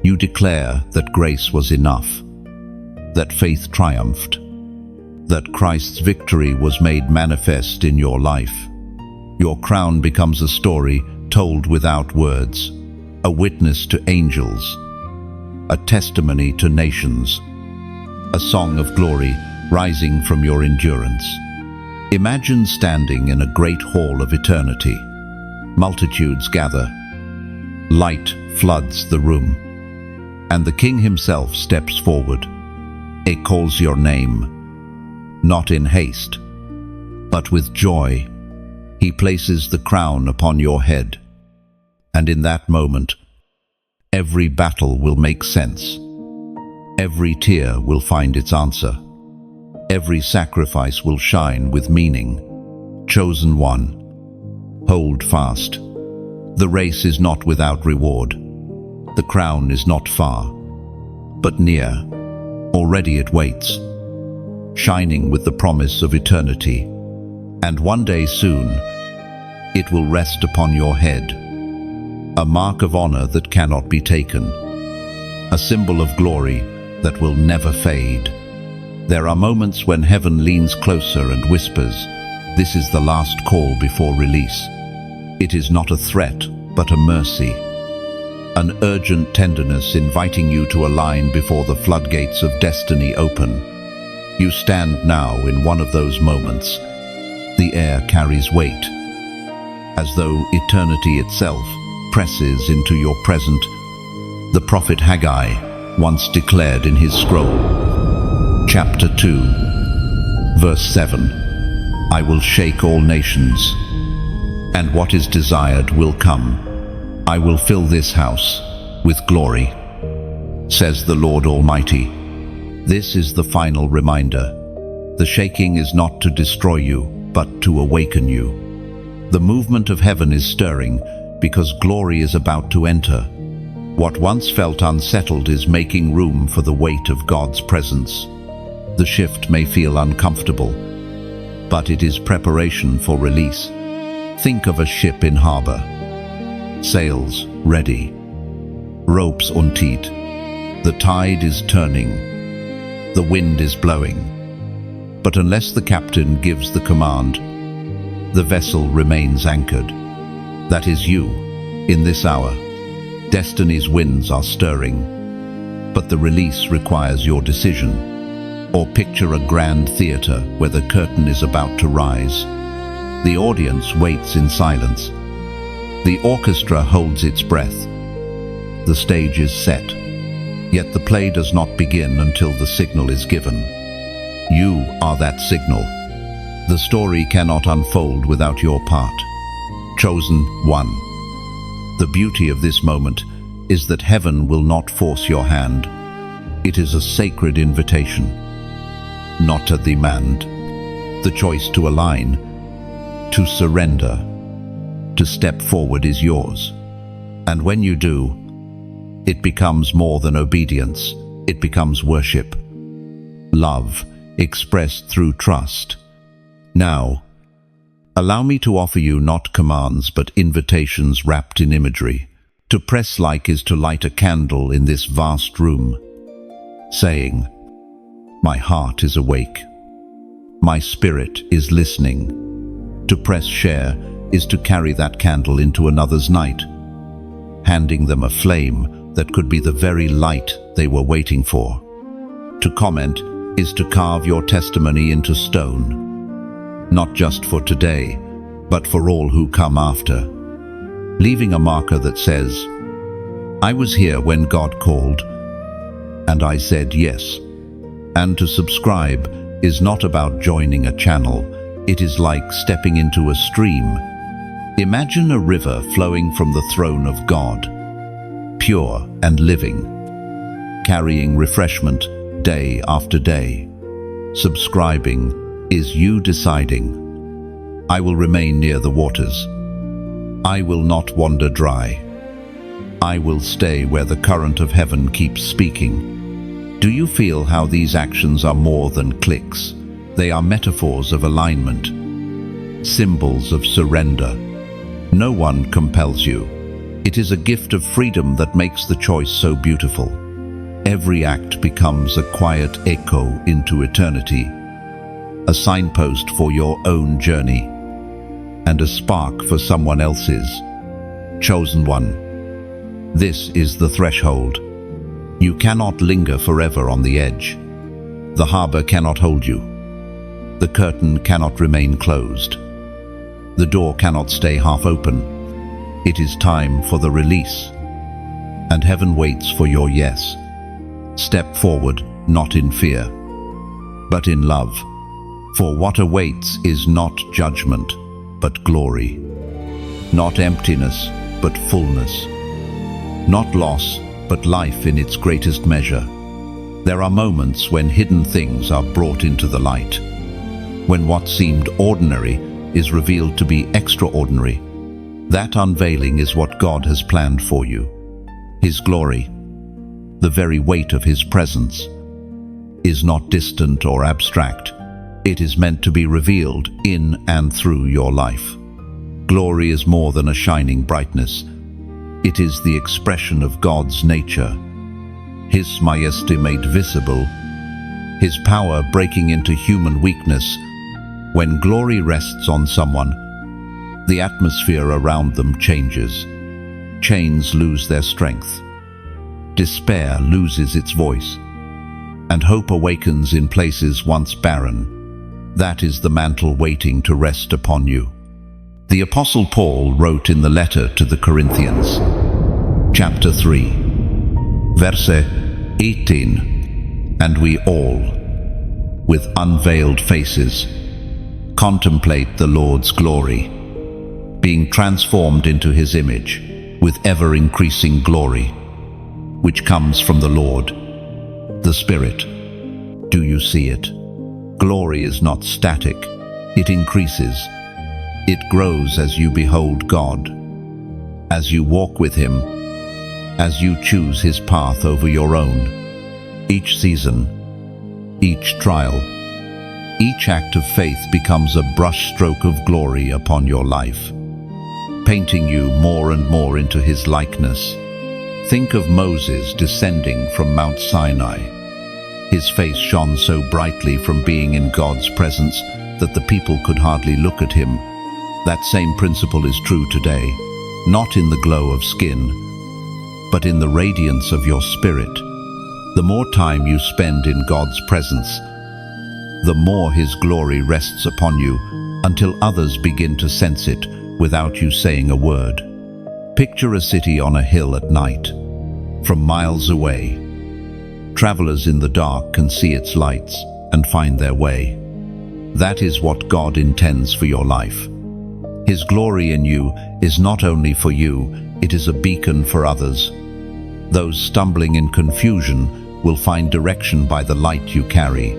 you declare that grace was enough, that faith triumphed, that Christ's victory was made manifest in your life. Your crown becomes a story told without words, a witness to angels, a testimony to nations, a song of glory rising from your endurance. Imagine standing in a great hall of eternity. Multitudes gather. Light floods the room, and the King himself steps forward. He calls your name, not in haste, but with joy. He places the crown upon your head, and in that moment, every battle will make sense. Every tear will find its answer. Every sacrifice will shine with meaning. Chosen one, hold fast. The race is not without reward. The crown is not far, but near. Already it waits, shining with the promise of eternity. And one day soon, it will rest upon your head, a mark of honor that cannot be taken, a symbol of glory that will never fade. There are moments when heaven leans closer and whispers, "This is the last call before release." It is not a threat, but a mercy, an urgent tenderness inviting you to align before the floodgates of destiny open. You stand now in one of those moments. The air carries weight, as though eternity itself presses into your present. The prophet Haggai once declared in his scroll, chapter 2, verse 7, "I will shake all nations, and what is desired will come. I will fill this house with glory, says the Lord Almighty." This is the final reminder. The shaking is not to destroy you, but to awaken you. The movement of heaven is stirring because glory is about to enter. What once felt unsettled is making room for the weight of God's presence. The shift may feel uncomfortable, but it is preparation for release. Think of a ship in harbor. Sails ready. Ropes untied. The tide is turning. The wind is blowing. But unless the captain gives the command, the vessel remains anchored. That is you, in this hour. Destiny's winds are stirring, but the release requires your decision. Or picture a grand theater where the curtain is about to rise. The audience waits in silence. The orchestra holds its breath. The stage is set, yet the play does not begin until the signal is given. You are that signal. The story cannot unfold without your part. Chosen one. The beauty of this moment is that heaven will not force your hand. It is a sacred invitation, not a demand. The choice to align, to surrender, to step forward is yours. And when you do, it becomes more than obedience. It becomes worship. Love expressed through trust. Now, allow me to offer you not commands but invitations wrapped in imagery. To press like is to light a candle in this vast room, saying, "My heart is awake. My spirit is listening." To press share is to carry that candle into another's night, handing them a flame that could be the very light they were waiting for. To comment is to carve your testimony into stone, not just for today, but for all who come after, leaving a marker that says, "I was here when God called, and I said yes." And to subscribe is not about joining a channel. It is like stepping into a stream. Imagine a river flowing from the throne of God, pure and living, carrying refreshment day after day. Subscribing is you deciding, "I will remain near the waters. I will not wander dry. I will stay where the current of heaven keeps speaking." Do you feel how these actions are more than clicks? They are metaphors of alignment, symbols of surrender. No one compels you. It is a gift of freedom that makes the choice so beautiful. Every act becomes a quiet echo into eternity, a signpost for your own journey, and a spark for someone else's. Chosen one. This is the threshold. You cannot linger forever on the edge. The harbor cannot hold you. The curtain cannot remain closed. The door cannot stay half open. It is time for the release, and heaven waits for your yes. Step forward, not in fear, but in love. For what awaits is not judgment, but glory. Not emptiness, but fullness. Not loss, but life in its greatest measure. There are moments when hidden things are brought into the light, when what seemed ordinary is revealed to be extraordinary. That unveiling is what God has planned for you. His glory, the very weight of His presence, is not distant or abstract. It is meant to be revealed in and through your life. Glory is more than a shining brightness. It is the expression of God's nature, His majesty made visible, His power breaking into human weakness. When glory rests on someone, the atmosphere around them changes. Chains lose their strength. Despair loses its voice, and hope awakens in places once barren. That is the mantle waiting to rest upon you. The Apostle Paul wrote in the letter to the Corinthians, chapter 3, verse 18, "And we all, with unveiled faces, contemplate the Lord's glory, being transformed into His image with ever-increasing glory, which comes from the Lord, the Spirit." Do you see it? Glory is not static. It increases. It grows as you behold God, as you walk with Him, as you choose His path over your own. Each season, each trial, each act of faith becomes a brushstroke of glory upon your life, painting you more and more into His likeness. Think of Moses descending from Mount Sinai. His face shone so brightly from being in God's presence that the people could hardly look at him. That same principle is true today, not in the glow of skin, but in the radiance of your spirit. The more time you spend in God's presence, the more His glory rests upon you until others begin to sense it without you saying a word. Picture a city on a hill at night, from miles away. Travelers in the dark can see its lights and find their way. That is what God intends for your life. His glory in you is not only for you, it is a beacon for others. Those stumbling in confusion will find direction by the light you carry.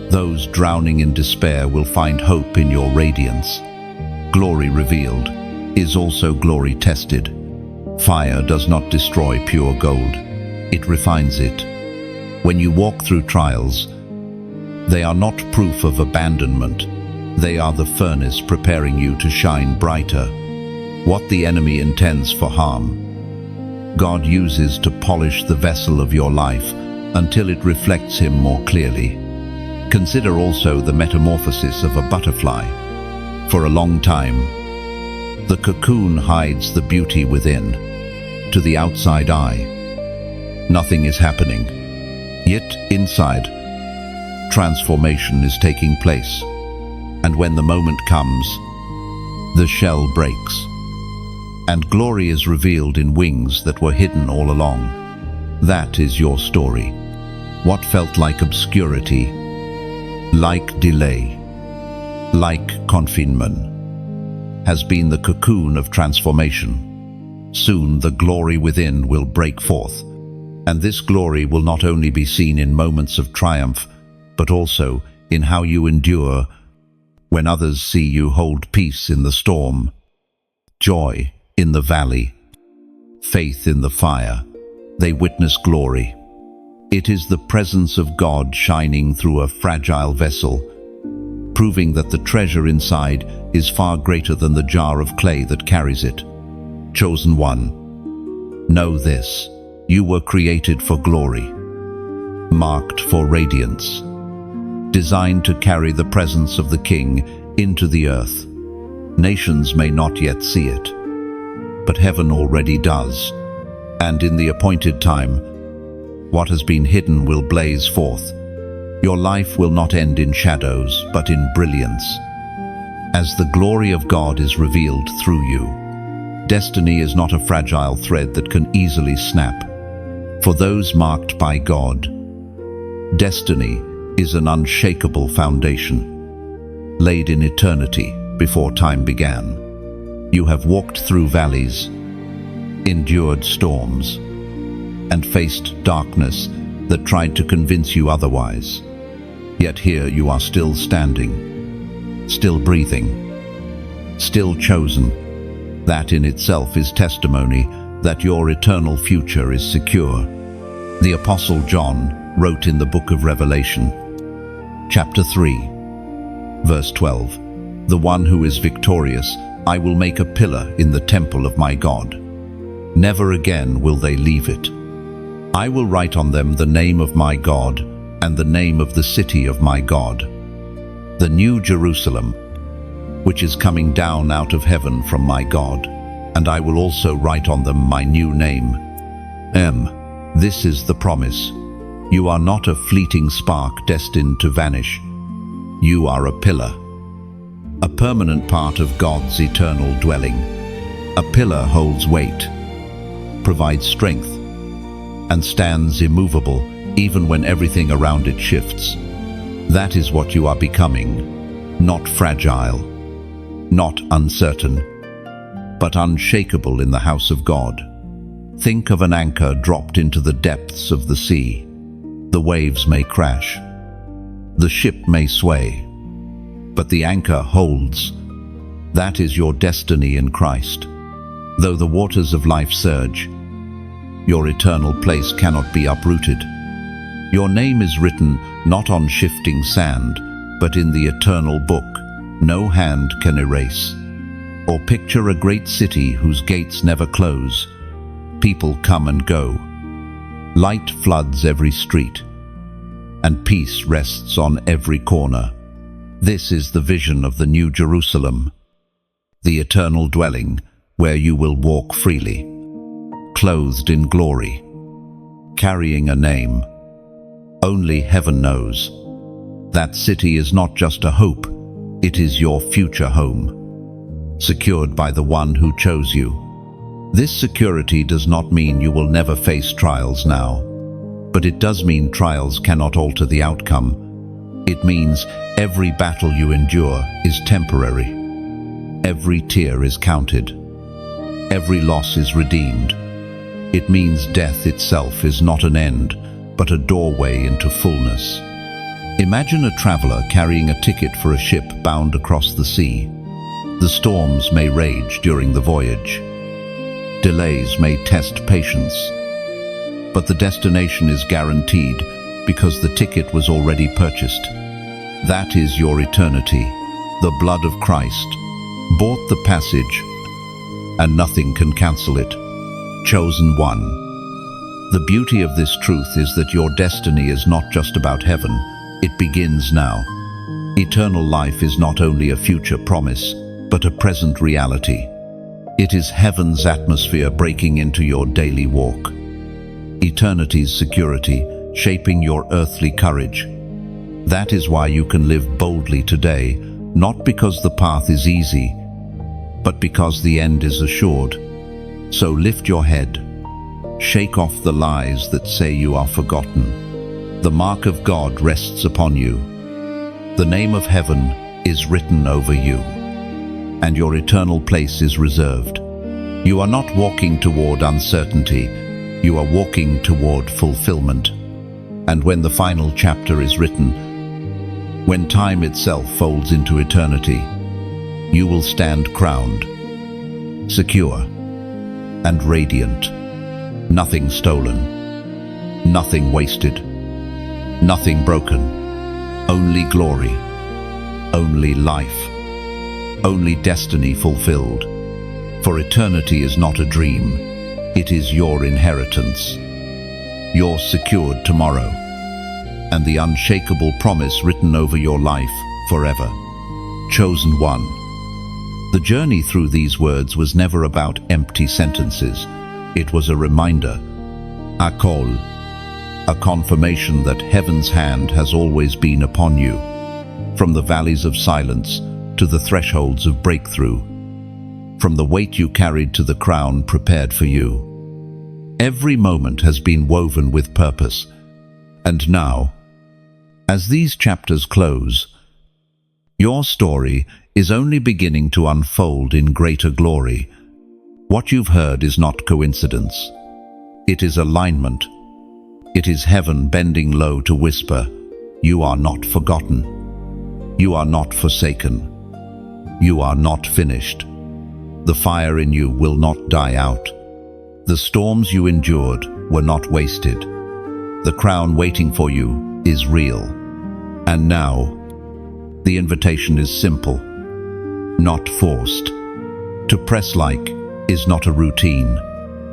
Those drowning in despair will find hope in your radiance. Glory revealed is also glory tested. Fire does not destroy pure gold. It refines it. When you walk through trials, they are not proof of abandonment. They are the furnace preparing you to shine brighter. What the enemy intends for harm, God uses to polish the vessel of your life until it reflects Him more clearly. Consider also the metamorphosis of a butterfly. For a long time, the cocoon hides the beauty within. To the outside eye, nothing is happening. Yet inside, transformation is taking place. And when the moment comes, the shell breaks, and glory is revealed in wings that were hidden all along. That is your story. What felt like obscurity, like delay, like confinement, has been the cocoon of transformation. Soon the glory within will break forth, and this glory will not only be seen in moments of triumph, but also in how you endure when others see you hold peace in the storm, joy in the valley, faith in the fire. They witness glory. It is the presence of God shining through a fragile vessel, proving that the treasure inside is far greater than the jar of clay that carries it. Chosen one. Know this: you were created for glory, marked for radiance, designed to carry the presence of the King into the earth. Nations may not yet see it, but heaven already does. And in the appointed time, what has been hidden will blaze forth. Your life will not end in shadows, but in brilliance, as the glory of God is revealed through you. Destiny is not a fragile thread that can easily snap. For those marked by God, destiny is an unshakable foundation, laid in eternity before time began. You have walked through valleys, endured storms, and faced darkness that tried to convince you otherwise. Yet here you are, still standing, still breathing, still chosen. That in itself is testimony that your eternal future is secure. The Apostle John wrote in the book of Revelation, chapter 3, verse 12, "The one who is victorious, I will make a pillar in the temple of my God. Never again will they leave it. I will write on them the name of my God and the name of the city of my God, the new Jerusalem, which is coming down out of heaven from my God, and I will also write on them my new name. This is the promise. You are not a fleeting spark destined to vanish. You are a pillar, a permanent part of God's eternal dwelling. A pillar holds weight, provides strength, and stands immovable even when everything around it shifts. That is what you are becoming, not fragile, not uncertain, but unshakable in the house of God. Think of an anchor dropped into the depths of the sea. The waves may crash, the ship may sway, but the anchor holds. That is your destiny in Christ. Though the waters of life surge, your eternal place cannot be uprooted. Your name is written not on shifting sand, but in the eternal book no hand can erase. Or picture a great city whose gates never close. People come and go. Light floods every street, and peace rests on every corner. This is the vision of the New Jerusalem, the eternal dwelling where you will walk freely, clothed in glory, carrying a name only heaven knows. That city is not just a hope, it is your future home, secured by the one who chose you. This security does not mean you will never face trials now, but it does mean trials cannot alter the outcome. It means every battle you endure is temporary. Every tear is counted. Every loss is redeemed. It means death itself is not an end, but a doorway into fullness. Imagine a traveler carrying a ticket for a ship bound across the sea. The storms may rage during the voyage. Delays may test patience, but the destination is guaranteed because the ticket was already purchased. That is your eternity. The blood of Christ bought the passage, and nothing can cancel it. Chosen one. The beauty of this truth is that your destiny is not just about heaven, it begins now. Eternal life is not only a future promise, but a present reality. It is heaven's atmosphere breaking into your daily walk. Eternity's security shaping your earthly courage. That is why you can live boldly today, not because the path is easy, but because the end is assured. So lift your head. Shake off the lies that say you are forgotten. The mark of God rests upon you. The name of heaven is written over you, and your eternal place is reserved. You are not walking toward uncertainty, you are walking toward fulfillment. And when the final chapter is written, when time itself folds into eternity, you will stand crowned, secure, and radiant. Nothing stolen, nothing wasted, nothing broken, only glory, only life, only destiny fulfilled. For eternity is not a dream, It is your inheritance, your secured tomorrow, and the unshakable promise written over your life forever. Chosen one. The journey through these words was never about empty sentences. It was a reminder, a call, a confirmation that heaven's hand has always been upon you, from the valleys of silence to the thresholds of breakthrough, from the weight you carried to the crown prepared for you. Every moment has been woven with purpose, and now, as these chapters close, your story is only beginning to unfold in greater glory. What you've heard is not coincidence. It is alignment. It is heaven bending low to whisper, "You are not forgotten. You are not forsaken. You are not finished. The fire in you will not die out. The storms you endured were not wasted. The crown waiting for you is real." And now, the invitation is simple, not forced. To press like is not a routine.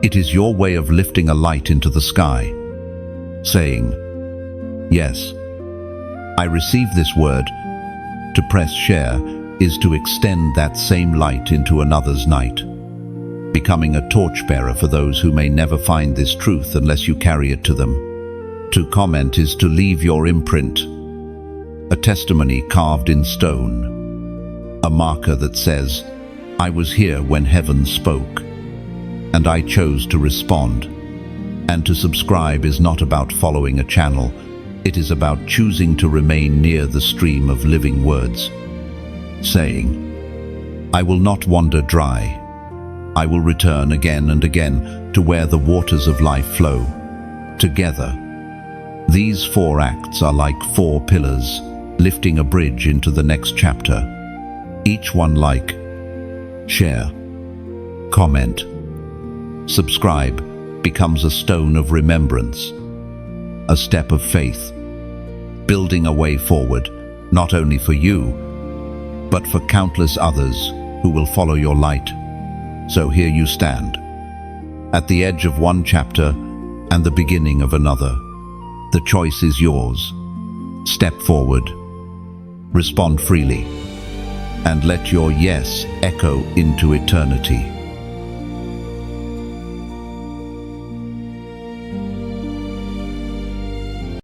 It is your way of lifting a light into the sky, saying, "Yes, I receive this word." To press share is to extend that same light into another's night, becoming a torchbearer for those who may never find this truth unless you carry it to them. To comment is to leave your imprint, a testimony carved in stone, a marker that says, "I was here when heaven spoke, and I chose to respond." And to subscribe is not about following a channel. It is about choosing to remain near the stream of living words, saying, "I will not wander dry. I will return again and again to where the waters of life flow." Together, these 4 acts are like 4 pillars, lifting a bridge into the next chapter. Each one like, share, comment, subscribe becomes a stone of remembrance, a step of faith, building a way forward, not only for you, but for countless others who will follow your light. So here you stand, at the edge of one chapter and the beginning of another. The choice is yours. Step forward, respond freely, and let your yes echo into eternity.